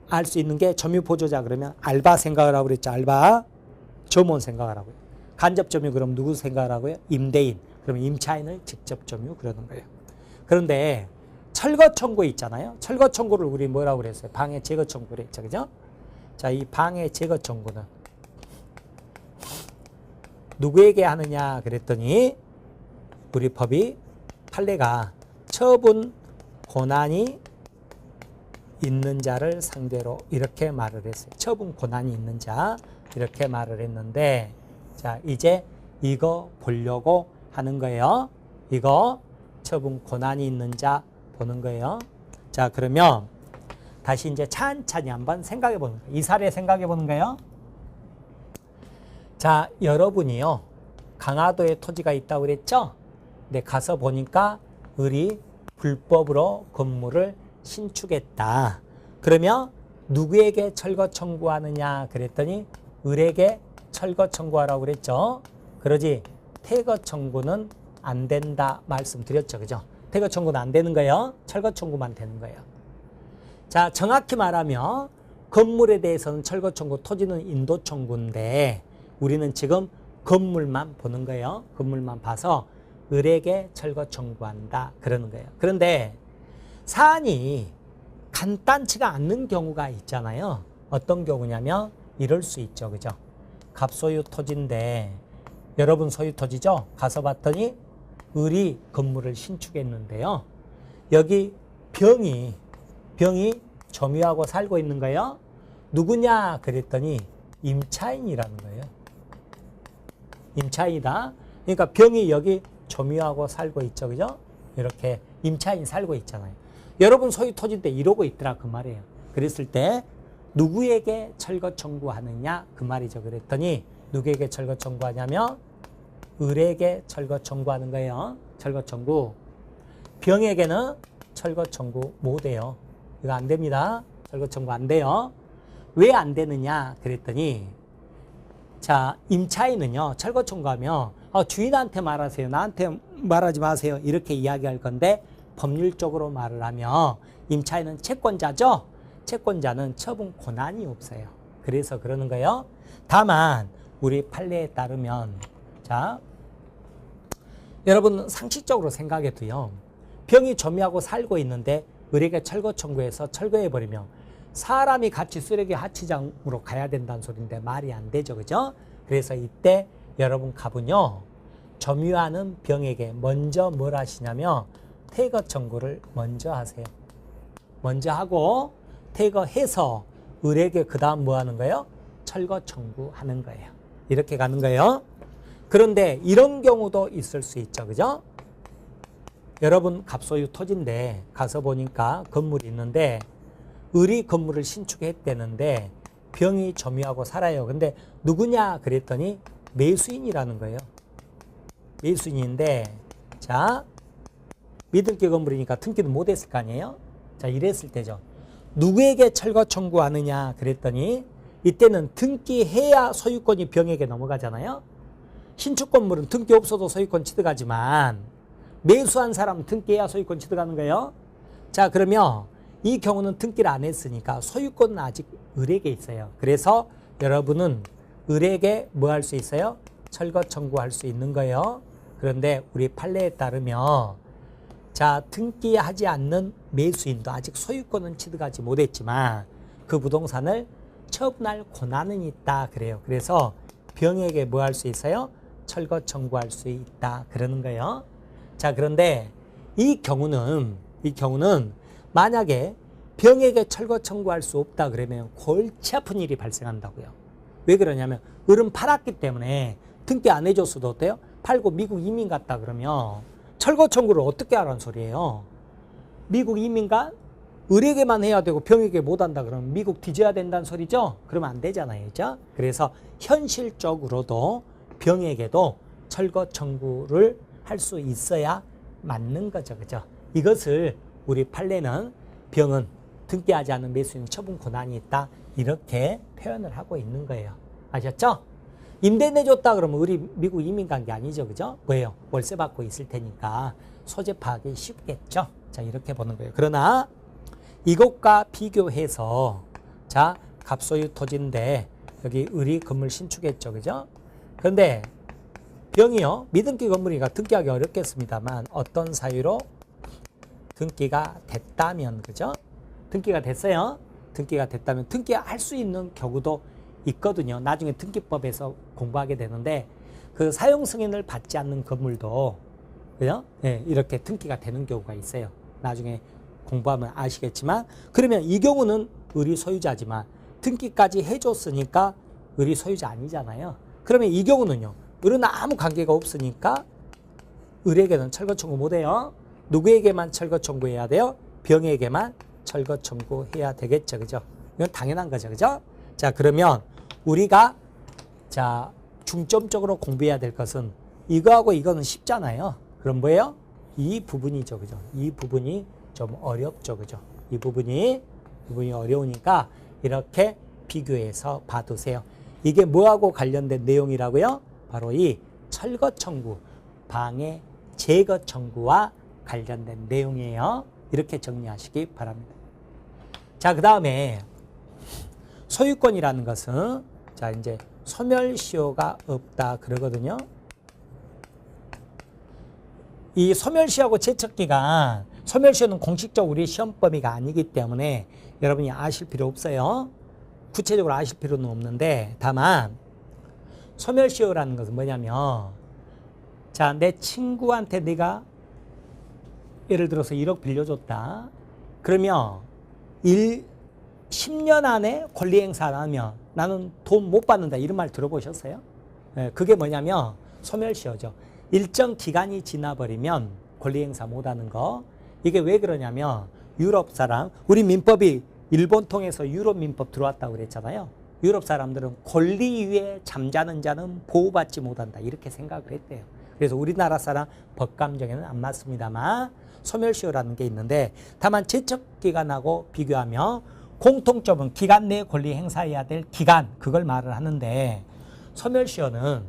알 수 있는 게 점유보조자 그러면 알바 생각을 하고 그랬죠. 알바, 점원 생각을 하고요. 간접점유 그럼 누구 생각을 하고요? 임대인. 그러면 임차인을 직접 점유 그러는 거예요. 그런데 철거 청구 있잖아요. 철거 청구를 우리 뭐라고 그랬어요? 방해 제거 청구를 했죠. 그죠? 자, 이 방해 제거 청구는 누구에게 하느냐 그랬더니 우리 법이 판례가 처분 권한이 있는 자를 상대로 이렇게 말을 했어요. 처분 권한이 있는 자 이렇게 말을 했는데 자, 이제 이거 보려고 하는 거예요. 이거 처분 권한이 있는 자 보는 거예요. 자, 그러면 다시 이제 찬찬히 한번 생각해 보는 거예요. 이 사례 생각해 보는 거예요. 자, 여러분이요. 강화도에 토지가 있다고 그랬죠? 근데 가서 보니까 을이 불법으로 건물을 신축했다. 그러면 누구에게 철거 청구하느냐 그랬더니 을에게 철거 청구하라고 그랬죠? 그러지 퇴거 청구는 안 된다 말씀드렸죠. 그죠? 퇴거 청구는 안 되는 거예요. 철거 청구만 되는 거예요. 자, 정확히 말하면 건물에 대해서는 철거 청구, 토지는 인도 청구인데 우리는 지금 건물만 보는 거예요. 건물만 봐서 을에게 철거 청구한다 그러는 거예요. 그런데 사안이 간단치가 않는 경우가 있잖아요. 어떤 경우냐면 이럴 수 있죠. 그죠? 갑소유 토지인데 여러분 소유 토지죠? 가서 봤더니 을이 건물을 신축했는데요. 여기 병이 점유하고 살고 있는 거예요. 누구냐 그랬더니 임차인이라는 거예요. 임차인이다. 그러니까 병이 여기 점유하고 살고 있죠. 그죠? 이렇게 임차인 살고 있잖아요. 여러분 소유 토지인데 이러고 있더라 그 말이에요. 그랬을 때 누구에게 철거 청구하느냐 그 말이죠. 그랬더니 누구에게 철거 청구하냐면 을에게 철거 청구하는 거예요. 철거 청구. 병에게는 철거 청구 못 해요. 이거 안 됩니다. 철거 청구 안 돼요. 왜 안 되느냐 그랬더니 자, 임차인은요. 철거 청구하면 주인한테 말하세요. 나한테 말하지 마세요. 이렇게 이야기할 건데 법률적으로 말을 하면 임차인은 채권자죠. 채권자는 처분 권한이 없어요. 그래서 그러는 거예요. 다만 우리 판례에 따르면 자, 여러분 상식적으로 생각해도요. 병이 점유하고 살고 있는데 을에게 철거 청구해서 철거해버리면 사람이 같이 쓰레기 하치장으로 가야 된다는 소리인데 말이 안 되죠. 그죠? 그래서 이때 여러분 갑은요. 점유하는 병에게 먼저 뭘 하시냐면 퇴거 청구를 먼저 하세요. 먼저 하고 퇴거해서 을에게 그 다음 뭐 하는 거예요? 철거 청구하는 거예요. 이렇게 가는 거예요. 그런데 이런 경우도 있을 수 있죠. 그죠? 여러분 갑소유 토지인데 가서 보니까 건물이 있는데 을이 건물을 신축했대는데 병이 점유하고 살아요. 근데 누구냐 그랬더니 매수인이라는 거예요. 매수인인데 자 미등기 건물이니까 등기도 못했을 거 아니에요. 자 이랬을 때죠. 누구에게 철거 청구하느냐 그랬더니 이때는 등기해야 소유권이 병에게 넘어가잖아요. 신축 건물은 등기 없어도 소유권 취득하지만 매수한 사람은 등기해야 소유권 취득하는 거예요. 자 그러면 이 경우는 등기를 안 했으니까 소유권은 아직 을에게 있어요. 그래서 여러분은 을에게 뭐 할 수 있어요? 철거 청구할 수 있는 거예요. 그런데 우리 판례에 따르면 자 등기하지 않는 매수인도 아직 소유권은 취득하지 못했지만 그 부동산을 처분할 권한은 있다 그래요. 그래서 병에게 뭐 할 수 있어요? 철거 청구할 수 있다 그러는 거예요. 자 그런데 이 경우는 만약에 병에게 철거 청구할 수 없다 그러면 골치 아픈 일이 발생한다고요. 왜 그러냐면 을은 팔았기 때문에 등기 안 해줬어도 어때요? 팔고 미국 이민 갔다 그러면 철거 청구를 어떻게 하라는 소리예요. 미국 이민 간 을에게만 해야 되고 병에게 못 한다 그러면 미국 뒤져야 된다는 소리죠. 그러면 안 되잖아요. 그죠? 그래서 현실적으로도 병에게도 철거 청구를 할 수 있어야 맞는 거죠. 그죠? 이것을 우리 판례는 병은 등기하지 않은 매수인 처분 권한이 있다. 이렇게 표현을 하고 있는 거예요. 아셨죠? 임대 내줬다 그러면 우리 미국 이민 간 게 아니죠. 그죠? 뭐예요? 월세 받고 있을 테니까 소재 파악이 쉽겠죠. 자, 이렇게 보는 거예요. 그러나 이것과 비교해서 자, 갑소유 토지인데 여기 을이 건물 신축했죠. 그죠? 그런데 병이요. 미등기 건물이니까 등기하기 어렵겠습니다만 어떤 사유로 등기가 됐다면 그죠? 등기가 됐어요. 등기가 됐다면 등기할 수 있는 경우도 있거든요. 나중에 등기법에서 공부하게 되는데 그 사용 승인을 받지 않는 건물도 그죠? 네, 이렇게 등기가 되는 경우가 있어요. 나중에 공부하면 아시겠지만 그러면 이 경우는 을이 소유자지만 등기까지 해줬으니까 을이 소유자 아니잖아요. 그러면 이 경우는요. 을은 아무 관계가 없으니까 을에게는 철거 청구 못해요. 누구에게만 철거 청구해야 돼요? 병에게만 철거 청구해야 되겠죠. 그죠? 이건 당연한 거죠. 그죠? 자, 그러면 우리가 자, 중점적으로 공부해야 될 것은 이거하고 이거는 쉽잖아요. 그럼 뭐예요? 이 부분이죠. 그죠? 이 부분이 좀 어렵죠. 그죠? 이 부분이 어려우니까 이렇게 비교해서 봐두세요. 이게 뭐하고 관련된 내용이라고요? 바로 이 철거 청구, 방해 제거 청구와 관련된 내용이에요. 이렇게 정리하시기 바랍니다. 자, 그 다음에 소유권이라는 것은 자 이제 소멸시효가 없다 그러거든요. 이 소멸시효하고 제척기간, 소멸시효는 공식적 우리 시험 범위가 아니기 때문에 여러분이 아실 필요 없어요. 구체적으로 아실 필요는 없는데 다만 소멸시효라는 것은 뭐냐면 자, 내 친구한테 네가 예를 들어서 1억 빌려줬다. 그러면 10년 안에 권리행사 안 하면 나는 돈 못 받는다. 이런 말 들어보셨어요? 네, 그게 뭐냐면 소멸시효죠. 일정 기간이 지나버리면 권리행사 못하는 거. 이게 왜 그러냐면 유럽 사람, 우리 민법이 일본 통해서 유럽 민법 들어왔다고 그랬잖아요. 유럽 사람들은 권리 위에 잠자는 자는 보호받지 못한다. 이렇게 생각을 했대요. 그래서 우리나라 사람 법감정에는 안 맞습니다만 소멸시효라는 게 있는데 다만 제척기간하고 비교하면 공통점은 기간 내에 권리 행사해야 될 기간 그걸 말을 하는데 소멸시효는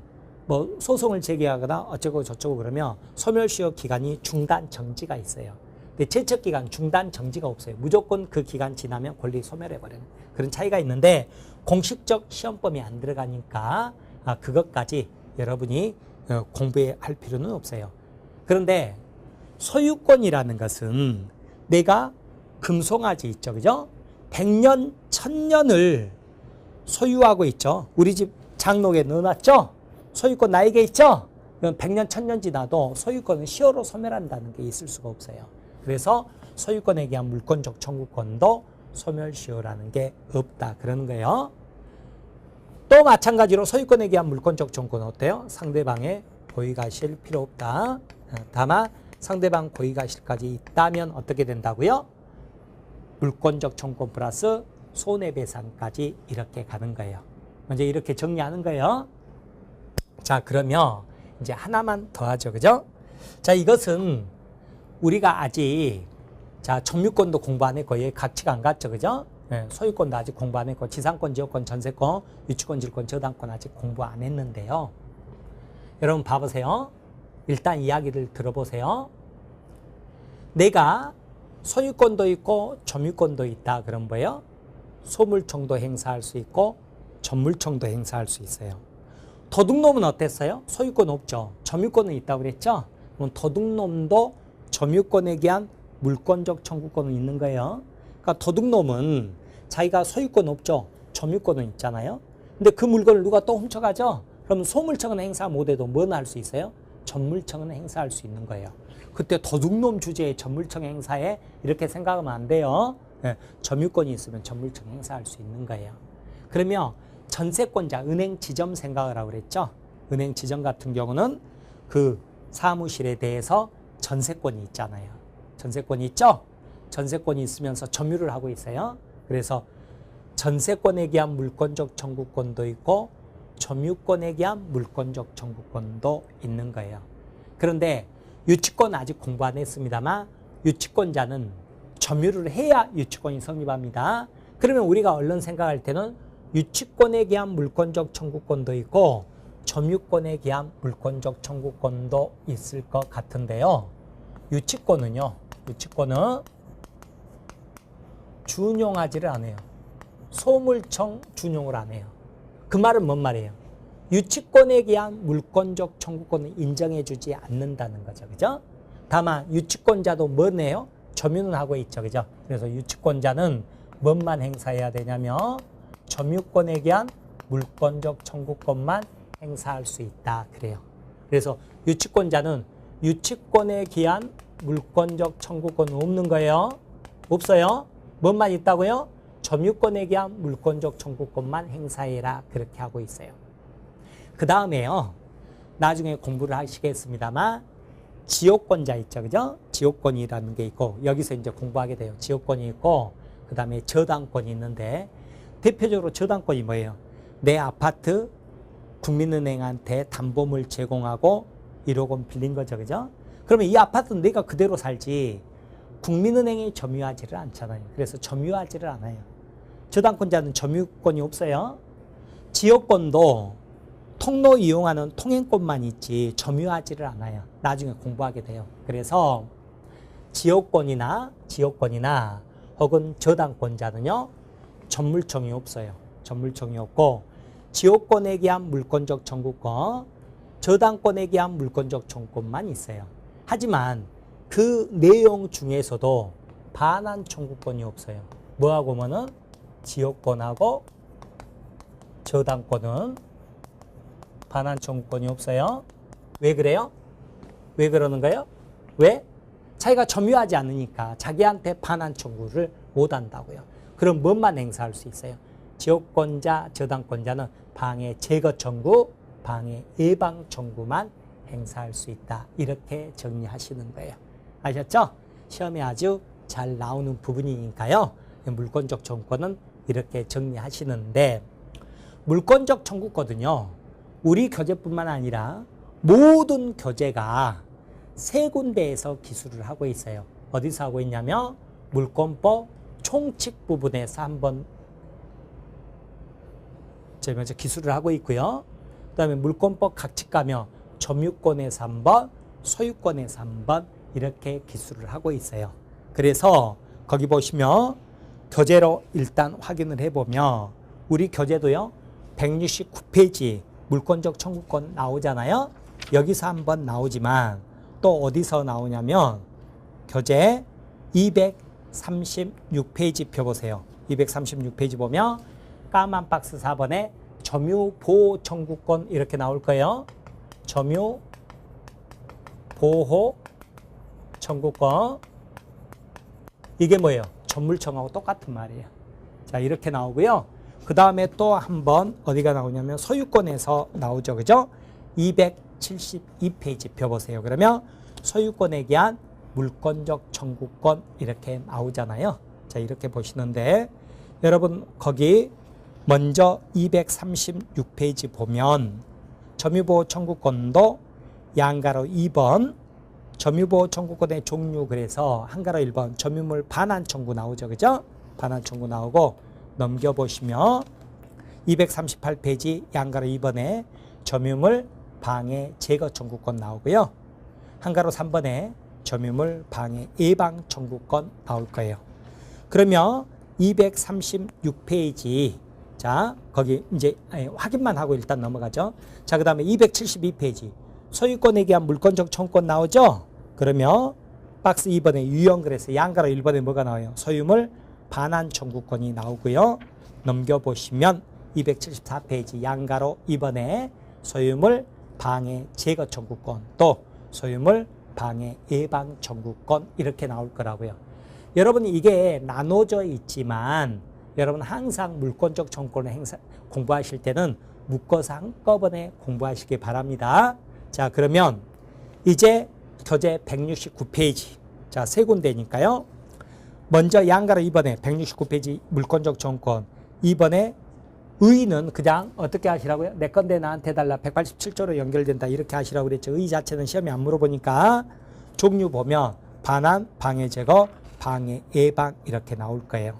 뭐 소송을 제기하거나 어쩌고 저쩌고 그러면 소멸시효 기간이 중단 정지가 있어요. 근데 제척기간 중단 정지가 없어요. 무조건 그 기간 지나면 권리 소멸해버려요. 그런 차이가 있는데 공식적 시험범위 안 들어가니까 그것까지 여러분이 공부할 필요는 없어요. 그런데 소유권이라는 것은 내가 금송아지 있죠. 그죠? 100년, 1000년을 소유하고 있죠. 우리 집 장롱에 넣어놨죠? 소유권 나에게 있죠? 그럼 100년, 1000년 지나도 소유권은 시효로 소멸한다는 게 있을 수가 없어요. 그래서 소유권에 대한 물권적 청구권도 소멸시효라는 게 없다. 그러는 거예요. 또 마찬가지로 소유권에 대한 물권적 청구권은 어때요? 상대방의 고의가실 필요 없다. 다만 상대방 고의가실까지 있다면 어떻게 된다고요? 물권적 청구권 플러스 손해배상까지 이렇게 가는 거예요. 먼저 이렇게 정리하는 거예요. 자, 그러면 이제 하나만 더 하죠. 그죠? 자, 이것은 우리가 아직 자, 점유권도 공부 안 했고, 얘 가치가 안 갔죠. 그죠? 네, 소유권도 아직 공부 안 했고, 지상권, 지역권, 전세권, 유치권, 질권, 저당권 아직 공부 안 했는데요. 여러분 봐보세요. 일단 이야기를 들어보세요. 내가 소유권도 있고 점유권도 있다. 그런 거예요. 소물청도 행사할 수 있고 전물청도 행사할 수 있어요. 도둑놈은 어땠어요? 소유권 없죠. 점유권은 있다고 그랬죠. 그럼 도둑놈도 점유권에 대한 물권적 청구권은 있는 거예요. 그러니까 도둑놈은 자기가 소유권 없죠. 점유권은 있잖아요. 근데 그 물건을 누가 또 훔쳐가죠. 그럼 소물청은 행사 못해도 뭐는 할 수 있어요? 전물청은 행사할 수 있는 거예요. 그때 도둑놈 주제의 전물청 행사에 이렇게 생각하면 안 돼요. 네, 점유권이 있으면 전물청 행사할 수 있는 거예요. 그러면 전세권자, 은행 지점 생각을 하고 그랬죠. 은행 지점 같은 경우는 그 사무실에 대해서 전세권이 있잖아요. 전세권이 있죠. 전세권이 있으면서 점유를 하고 있어요. 그래서 전세권에 대한 물권적 청구권도 있고 점유권에 대한 물권적 청구권도 있는 거예요. 그런데 유치권 아직 공부 안 했습니다만 유치권자는 점유를 해야 유치권이 성립합니다. 그러면 우리가 얼른 생각할 때는 유치권에 대한 물권적 청구권도 있고 점유권에 대한 물권적 청구권도 있을 것 같은데요. 유치권은요. 유치권은 준용하지를 않아요. 소물청 준용을 안 해요. 그 말은 뭔 말이에요? 유치권에 대한 물권적 청구권을 인정해주지 않는다는 거죠. 그죠? 다만 유치권자도 뭐네요? 점유는 하고 있죠. 그죠? 그래서 유치권자는 뭔만 행사해야 되냐면 점유권에 대한 물권적 청구권만 행사할 수 있다. 그래요. 그래서 유치권자는 유치권에 대한 물권적 청구권은 없는 거예요. 없어요. 뭔만 있다고요? 점유권에 대한 물권적 청구권만 행사해라. 그렇게 하고 있어요. 그 다음에요. 나중에 공부를 하시겠습니다만 지역권자 있죠. 그죠? 지역권이라는 게 있고 여기서 이제 공부하게 돼요. 지역권이 있고 그 다음에 저당권이 있는데 대표적으로 저당권이 뭐예요? 내 아파트 국민은행한테 담보물 제공하고 1억 원 빌린 거죠. 그죠? 그러면 이 아파트는 내가 그대로 살지 국민은행이 점유하지를 않잖아요. 그래서 점유하지를 않아요. 저당권자는 점유권이 없어요. 지역권도 통로 이용하는 통행권만 있지 점유하지를 않아요. 나중에 공부하게 돼요. 그래서 지역권이나 혹은 저당권자는요. 전물청이 없어요. 전물청이 없고 지역권에 대한 물권적 청구권, 저당권에 대한 물권적 청구권만 있어요. 하지만 그 내용 중에서도 반환 청구권이 없어요. 뭐하고 뭐는 지역권하고 저당권은 반환 청구권이 없어요. 왜 그래요? 왜 그러는 거예요? 왜? 자기가 점유하지 않으니까 자기한테 반환 청구를 못 한다고요. 그럼 뭔만 행사할 수 있어요? 지역권자, 저당권자는 방해 제거 청구, 방해 예방 청구만 행사할 수 있다. 이렇게 정리하시는 거예요. 아셨죠? 시험에 아주 잘 나오는 부분이니까요. 물권적 청구권은 이렇게 정리하시는데 물권적 청구권은요. 우리 교재뿐만 아니라 모든 교재가 세 군데에서 기술을 하고 있어요. 어디서 하고 있냐면 물권법 총칙 부분에서 한번 먼저 기술을 하고 있고요. 그 다음에 물권법 각칙가며 점유권에서 한번, 소유권에서 한번 이렇게 기술을 하고 있어요. 그래서 거기 보시면 교재로 일단 확인을 해보면 우리 교재도요. 169페이지 물권적 청구권 나오잖아요. 여기서 한번 나오지만 또 어디서 나오냐면 교재 236페이지 펴보세요. 236페이지 보면 까만 박스 4번에 점유보호 청구권 이렇게 나올 거예요. 점유보호 보호 청구권. 이게 뭐예요? 전물청하고 똑같은 말이에요. 자, 이렇게 나오고요. 그 다음에 또 한 번 어디가 나오냐면 소유권에서 나오죠. 그죠? 272페이지 펴보세요. 그러면 소유권에 대한 물권적 청구권 이렇게 나오잖아요. 자, 이렇게 보시는데 여러분 거기 먼저 236페이지 보면 점유보호 청구권도 양가로 2번 점유보호 청구권의 종류 그래서 한가로 1번 점유물 반환 청구 나오죠. 그죠? 반환 청구 나오고 넘겨보시면 238페이지 양가로 2번에 점유물 방해 제거 청구권 나오고요. 한가로 3번에 점유물 방해 예방 청구권 나올 거예요. 그러면 236페이지 자 거기 이제 확인만 하고 일단 넘어가죠. 자, 그 다음에 272페이지 소유권에 대한 물권적 청구권 나오죠. 그러면 박스 2번에 유형 그래서 양가로 1번에 뭐가 나와요? 소유물 반환 청구권이 나오고요. 넘겨보시면 274페이지 양가로 2번에 소유물 방해 제거 청구권 또 소유물 방해 예방 청구권 이렇게 나올 거라고요. 여러분 이게 나눠져 있지만 여러분 항상 물권적 청구권을 공부하실 때는 묶어서 한꺼번에 공부하시기 바랍니다. 자, 그러면 이제 교재 169페이지 자, 세 군데니까요. 먼저 양가로 2번에 169페이지 물권적 청구권 2번에 의는 그냥 어떻게 하시라고요? 내 건데 나한테 달라 187조로 연결된다 이렇게 하시라고 그랬죠. 의 자체는 시험에 안 물어보니까 종류 보면 반환, 방해 제거, 방해 예방 이렇게 나올 거예요.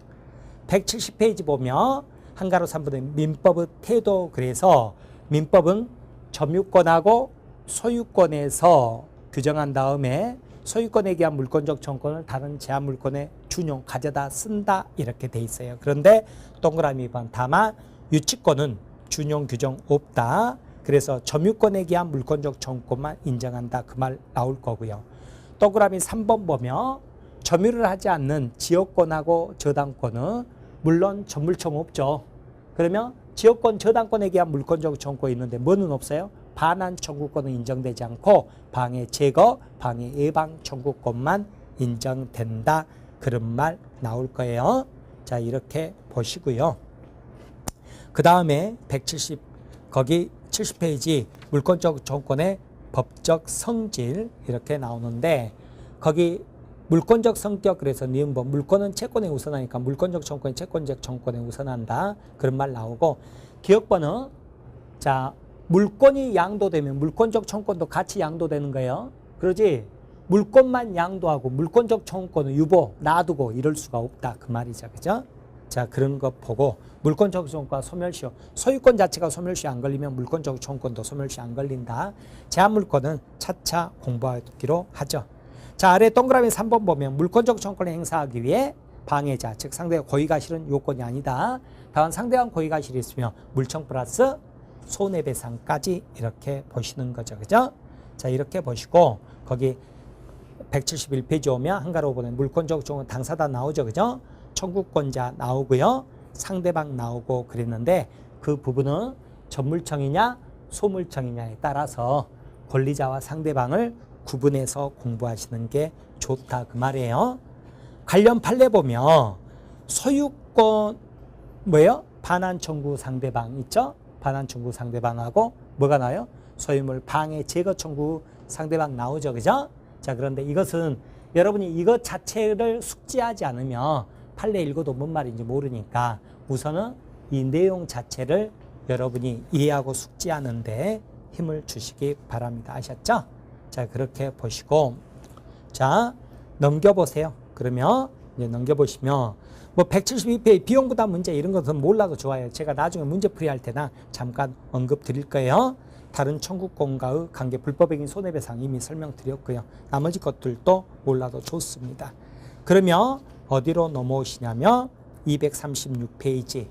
170페이지 보면 한가로 3번에 민법의 태도 그래서 민법은 점유권하고 소유권에서 규정한 다음에 소유권에 대한 물권적 청구권을 다른 제한 물권에 준용, 가져다 쓴다 이렇게 돼 있어요. 그런데 동그라미 2번 다만 유치권은 준용 규정 없다. 그래서 점유권에 대한 물권적 청구권만 인정한다. 그 말 나올 거고요. 동그라미 3번 보면 점유를 하지 않는 지역권하고 저당권은 물론 전물청 없죠. 그러면 지역권, 저당권에 대한 물권적 청구권이 있는데 뭐는 없어요? 반환 청구권은 인정되지 않고 방해 제거, 방해 예방 청구권만 인정된다. 그런 말 나올 거예요. 자, 이렇게 보시고요. 그 다음에 170 거기 70페이지 물권적 청구권의 법적 성질 이렇게 나오는데 거기 물권적 성격 그래서 니은법 물권은 채권에 우선하니까 물권적 청구권이 채권적 청구권에 우선한다. 그런 말 나오고 기억번호 자 물권이 양도되면 물권적 청구권도 같이 양도되는 거예요. 그러지 물권만 양도하고 물권적 청구권은 유보 놔두고 이럴 수가 없다. 그 말이죠. 그죠? 자, 그런 거 보고 물권적 청구권과 소멸시효 소유권 자체가 소멸시효 안 걸리면 물권적 청구권도 소멸시효 안 걸린다. 제한물권은 차차 공부하기로 하죠. 자, 아래 동그라미 3번 보면 물권적 청구권을 행사하기 위해 방해자 즉 상대가 고의가 실은 요건이 아니다. 다만 상대방 고의가 실이 있으면 물청 플러스 손해배상까지 이렇게 보시는 거죠. 그죠? 자, 이렇게 보시고 거기 171페이지 오면 한가로 보는 물권적 청구권 당사자 나오죠. 그죠? 청구권자 나오고요. 상대방 나오고 그랬는데 그 부분은 전물청이냐 소물청이냐에 따라서 권리자와 상대방을 구분해서 공부하시는 게 좋다. 그 말이에요. 관련 판례 보면 소유권 뭐예요? 반환 청구 상대방 있죠? 반환 청구 상대방하고 뭐가 나요? 소유물 방해 제거 청구 상대방 나오죠. 그죠? 자, 그런데 이것은 여러분이 이것 자체를 숙지하지 않으면 판례 읽어도 뭔 말인지 모르니까 우선은 이 내용 자체를 여러분이 이해하고 숙지하는데 힘을 주시기 바랍니다. 아셨죠? 자, 그렇게 보시고 자, 넘겨보세요. 그러면 이제 넘겨보시면 뭐 172페이지 비용부담 문제 이런 것은 몰라도 좋아요. 제가 나중에 문제풀이 할 때나 잠깐 언급 드릴 거예요. 다른 청구권과의 관계 불법행위 손해배상 이미 설명드렸고요. 나머지 것들도 몰라도 좋습니다. 그러면 어디로 넘어오시냐면 236페이지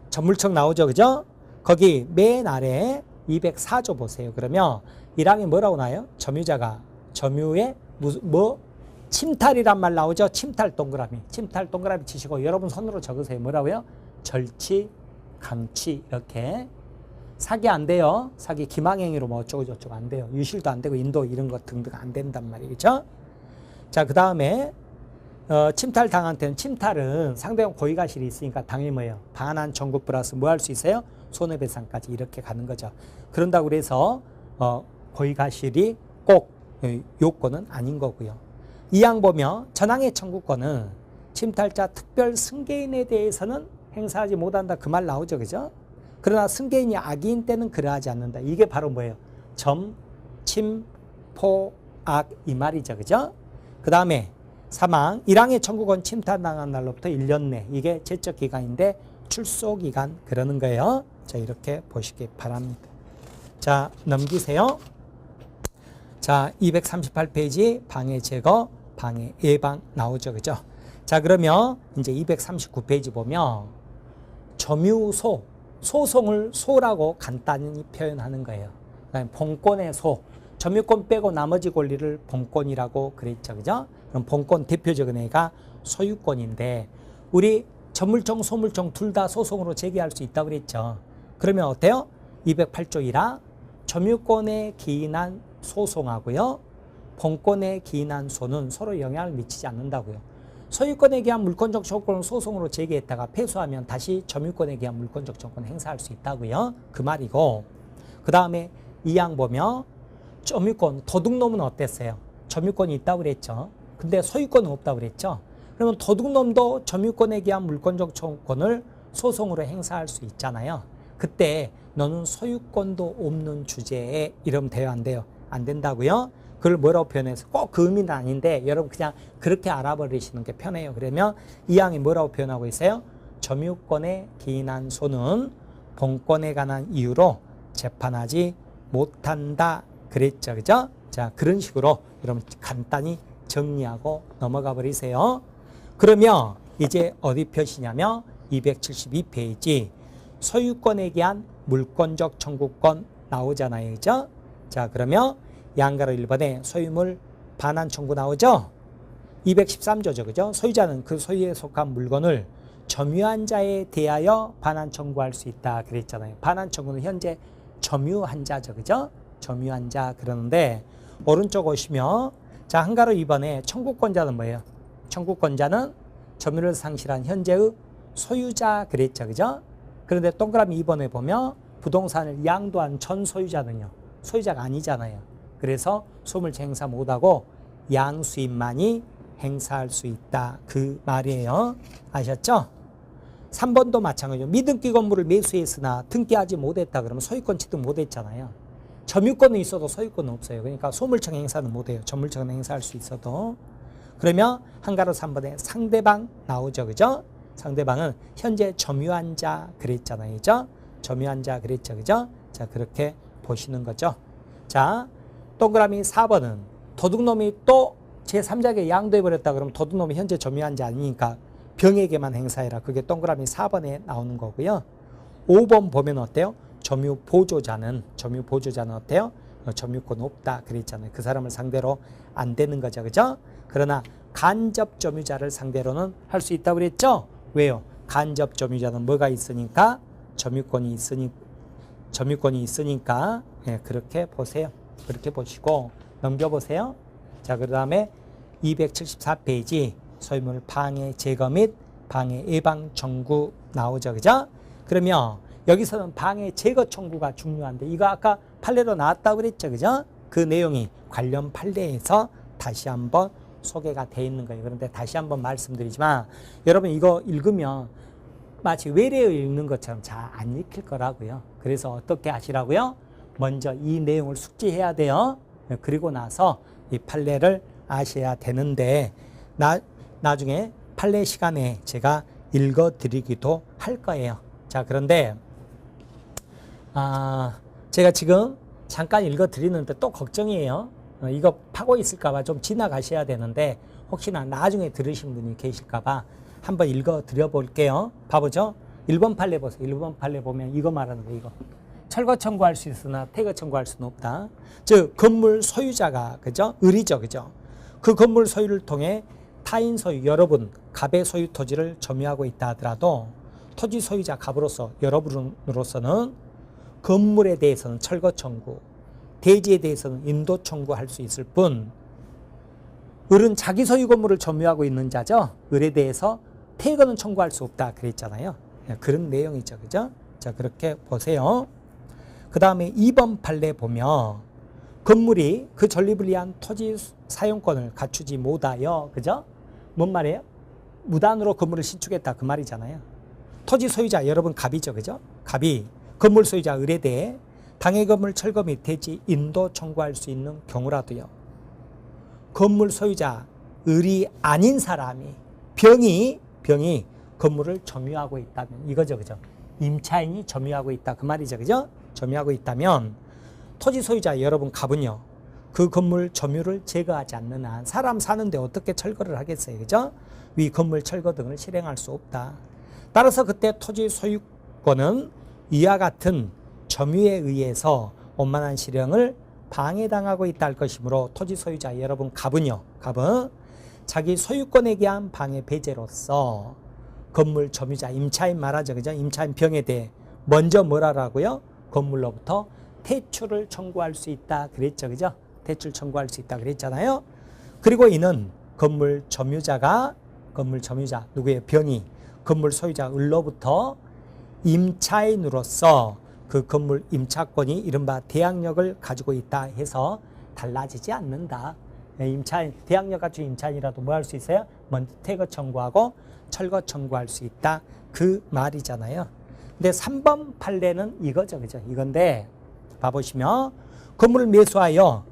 전물청 나오죠. 그죠? 거기 맨 아래 204조 보세요. 그러면 1항에 뭐라고 나와요? 점유자가 점유의 뭐 침탈이란 말 나오죠. 침탈 동그라미. 침탈 동그라미 치시고 여러분 손으로 적으세요. 뭐라고요? 절치, 강치 이렇게 사기 안 돼요. 사기 기망행위로 뭐 어쩌고 저쩌고 안 돼요. 유실도 안 되고 인도 이런 것 등등 안 된단 말이죠. 자, 그 다음에 침탈 당한 때는 침탈은 상대방 고의가실이 있으니까 당연히 뭐예요? 반환 청구 플러스 뭐 할 수 있어요? 손해배상까지 이렇게 가는 거죠. 그런다고 그래서 고의가실이 꼭 요건은 아닌 거고요. 이항 보면 전항의 청구권은 침탈자 특별 승계인에 대해서는 행사하지 못한다 그 말 나오죠. 그죠? 그러나 승계인이 악의인 때는 그러하지 않는다. 이게 바로 뭐예요? 점, 침, 포, 악 이 말이죠. 그죠? 그 다음에 사망, 1항의 청구권 침탈당한 날로부터 1년 내 이게 제적기간인데 출소기간 그러는 거예요. 자, 이렇게 보시기 바랍니다. 자, 넘기세요. 자, 238페이지 방해 제거, 방해 예방 나오죠. 그죠? 자, 그러면 이제 239페이지 보면 점유소, 소송을 소라고 간단히 표현하는 거예요. 그다음에 본권의 소, 점유권 빼고 나머지 권리를 본권이라고 그랬죠. 그죠? 그럼 본권 대표적인 애가 소유권인데 우리 전물청, 소물청 둘 다 소송으로 제기할 수 있다고 그랬죠. 그러면 어때요? 208조 1하 점유권에 기인한 소송하고요. 본권에 기인한 소는 서로 영향을 미치지 않는다고요. 소유권에 기한 물권적 청구권을 소송으로 제기했다가 패소하면 다시 점유권에 기한 물권적 청구권을 행사할 수 있다고요. 그 말이고 그 다음에 이항 보면 점유권, 도둑놈은 어땠어요? 점유권이 있다고 그랬죠. 근데 소유권은 없다고 그랬죠. 그러면 도둑놈도 점유권에 기한 물권적 청구권을 소송으로 행사할 수 있잖아요. 그때 너는 소유권도 없는 주제에 이러면 돼요, 안 돼요? 안 된다고요? 그걸 뭐라고 표현해서 꼭 그 의미는 아닌데 여러분 그냥 그렇게 알아버리시는 게 편해요. 그러면 이 항이 뭐라고 표현하고 있어요? 점유권에 기인한 소는 본권에 관한 이유로 재판하지 못한다 그랬죠. 그죠? 자, 그런 식으로 여러분 간단히 정리하고 넘어가 버리세요. 그러면 이제 어디 표시냐면 272페이지 소유권에 기한 물권적 청구권 나오잖아요. 그죠? 자, 그러면 양가로 1번에 소유물 반환 청구 나오죠? 213조죠. 그죠? 소유자는 그 소유에 속한 물건을 점유한 자에 대하여 반환 청구할 수 있다 그랬잖아요. 반환 청구는 현재 점유한 자죠. 그죠? 점유한 자 그러는데 오른쪽 오시면 자, 한가로 2번에 청구권자는 뭐예요? 청구권자는 점유를 상실한 현재의 소유자 그랬죠. 그죠? 그런데 동그라미 2번에 보면 부동산을 양도한 전 소유자는요. 소유자가 아니잖아요. 그래서 소물차 행사 못하고 양수인만이 행사할 수 있다. 그 말이에요. 아셨죠? 3번도 마찬가지죠. 미등기 건물을 매수했으나 등기하지 못했다 그러면 소유권 취득 못했잖아요. 점유권은 있어도 소유권은 없어요. 그러니까 소물청 행사는 못해요. 전물청은 행사할 수 있어도. 그러면 한가로 3번에 상대방 나오죠. 그죠? 상대방은 현재 점유한 자 그랬잖아요. 그죠? 점유한 자 그랬죠. 그죠? 자, 그렇게 보시는 거죠. 자, 동그라미 4번은 도둑놈이 또 제3자에게 양도해버렸다 그러면 도둑놈이 현재 점유한 자 아니니까 병에게만 행사해라. 그게 동그라미 4번에 나오는 거고요. 5번 보면 어때요? 점유 보조자는 어때요? 점유권 없다 그랬잖아요. 그 사람을 상대로 안 되는 거죠. 그죠? 그러나 간접 점유자를 상대로는 할 수 있다고 그랬죠? 왜요? 간접 점유자는 뭐가 있으니까? 점유권이 있으니까 예, 그렇게 보세요. 그렇게 보시고 넘겨보세요. 자, 그 다음에 274페이지 소유물 방해 제거 및 방해 예방 청구 나오죠. 그죠? 그러면 여기서는 방해 제거 청구가 중요한데 이거 아까 판례로 나왔다고 그랬죠. 그죠? 그 내용이 관련 판례에서 다시 한번 소개가 돼 있는 거예요. 그런데 다시 한번 말씀드리지만 여러분 이거 읽으면 마치 외래어 읽는 것처럼 잘 안 읽힐 거라고요. 그래서 어떻게 하시라고요? 먼저 이 내용을 숙지해야 돼요. 그리고 나서 이 판례를 아셔야 되는데 나중에 판례 시간에 제가 읽어드리기도 할 거예요. 자, 그런데 제가 지금 잠깐 읽어드리는데 또 걱정이에요. 이거 파고 있을까봐 좀 지나가셔야 되는데 혹시나 나중에 들으신 분이 계실까봐 한번 읽어드려 볼게요. 봐보죠. 1번 판례 보세요. 1번 판례 보면 이거 말하는 거예요. 이거. 철거 청구할 수 있으나 퇴거 청구할 수는 없다. 즉 건물 소유자가 그죠? 을이죠. 그죠? 그 건물 소유를 통해 타인 소유 여러분 갑의 소유 토지를 점유하고 있다 하더라도 토지 소유자 갑으로서 여러분으로서는 건물에 대해서는 철거 청구, 대지에 대해서는 인도 청구할 수 있을 뿐 을은 자기 소유 건물을 점유하고 있는 자죠. 을에 대해서 퇴거는 청구할 수 없다 그랬잖아요. 그런 내용이죠. 그죠? 자, 그렇게 보세요. 그 다음에 2번 판례 보면 건물이 그 전립을 위한 토지 사용권을 갖추지 못하여, 그죠? 뭔 말이에요? 무단으로 건물을 신축했다 그 말이잖아요. 토지 소유자 여러분 갑이죠. 그죠? 갑이 건물 소유자 을에 대해 당해 건물 철거 및 대지 인도 청구할 수 있는 경우라도요. 건물 소유자 을이 아닌 사람이 병이 건물을 점유하고 있다면 이거죠. 그죠? 임차인이 점유하고 있다 그 말이죠. 그죠? 점유하고 있다면 토지 소유자 여러분 갑은요. 그 건물 점유를 제거하지 않는 한 사람 사는데 어떻게 철거를 하겠어요. 그죠? 위 건물 철거 등을 실행할 수 없다. 따라서 그때 토지 소유권은 이와 같은 점유에 의해서 원만한 실행을 방해당하고 있다 할 것이므로 토지 소유자 여러분 갑은 자기 소유권에 대한 방해 배제로서 건물 점유자 임차인 말하죠. 그죠? 임차인 병에 대해 먼저 뭐라고요? 건물로부터 퇴출을 청구할 수 있다 그랬죠. 그죠? 퇴출 청구할 수 있다 그랬잖아요. 그리고 이는 건물 점유자 누구의 병이 건물 소유자 을로부터 임차인으로서 그 건물 임차권이 이른바 대항력을 가지고 있다 해서 달라지지 않는다. 임차인, 대항력 가지고 임차인이라도 뭐 할 수 있어요? 먼저 퇴거 청구하고 철거 청구할 수 있다. 그 말이잖아요. 근데 3번 판례는 이거죠. 그죠? 이건데, 봐보시면, 건물을 매수하여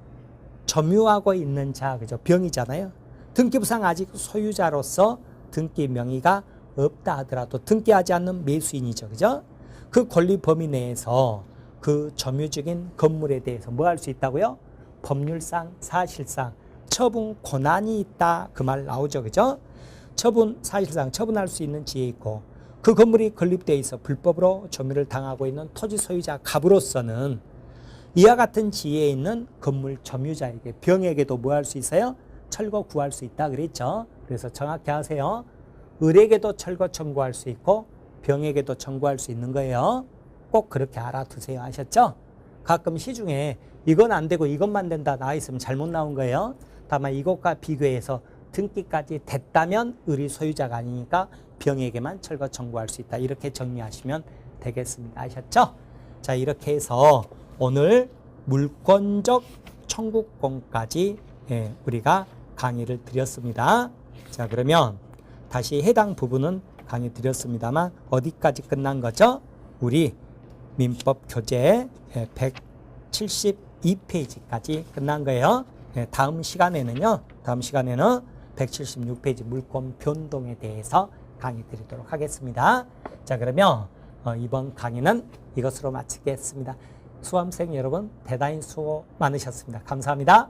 점유하고 있는 자, 그죠? 병이잖아요. 등기부상 아직 소유자로서 등기 명의가 없다 하더라도 등기하지 않는 매수인이죠. 그죠? 그 권리 범위 내에서 그 점유 중인 건물에 대해서 뭐 할 수 있다고요? 법률상, 사실상 처분 권한이 있다. 그 말 나오죠. 그죠? 사실상 처분할 수 있는 지에 있고 그 건물이 건립되어 있어 불법으로 점유를 당하고 있는 토지 소유자 갑으로서는 이와 같은 지에 있는 건물 점유자에게 병에게도 뭐 할 수 있어요? 철거 구할 수 있다 그랬죠. 그래서 정확히 하세요. 을에게도 철거 청구할 수 있고 병에게도 청구할 수 있는 거예요. 꼭 그렇게 알아두세요. 아셨죠? 가끔 시중에 이건 안 되고 이것만 된다 나와 있으면 잘못 나온 거예요. 다만 이것과 비교해서 등기까지 됐다면 을이 소유자가 아니니까 병에게만 철거 청구할 수 있다. 이렇게 정리하시면 되겠습니다. 아셨죠? 자, 이렇게 해서 오늘 물권적 청구권까지 우리가 강의를 드렸습니다. 자, 그러면 다시 해당 부분은 강의 드렸습니다만 어디까지 끝난 거죠? 우리 민법 교재 172페이지까지 끝난 거예요. 다음 시간에는 176페이지 물권 변동에 대해서 강의 드리도록 하겠습니다. 자, 그러면 이번 강의는 이것으로 마치겠습니다. 수험생 여러분 대단히 수고 많으셨습니다. 감사합니다.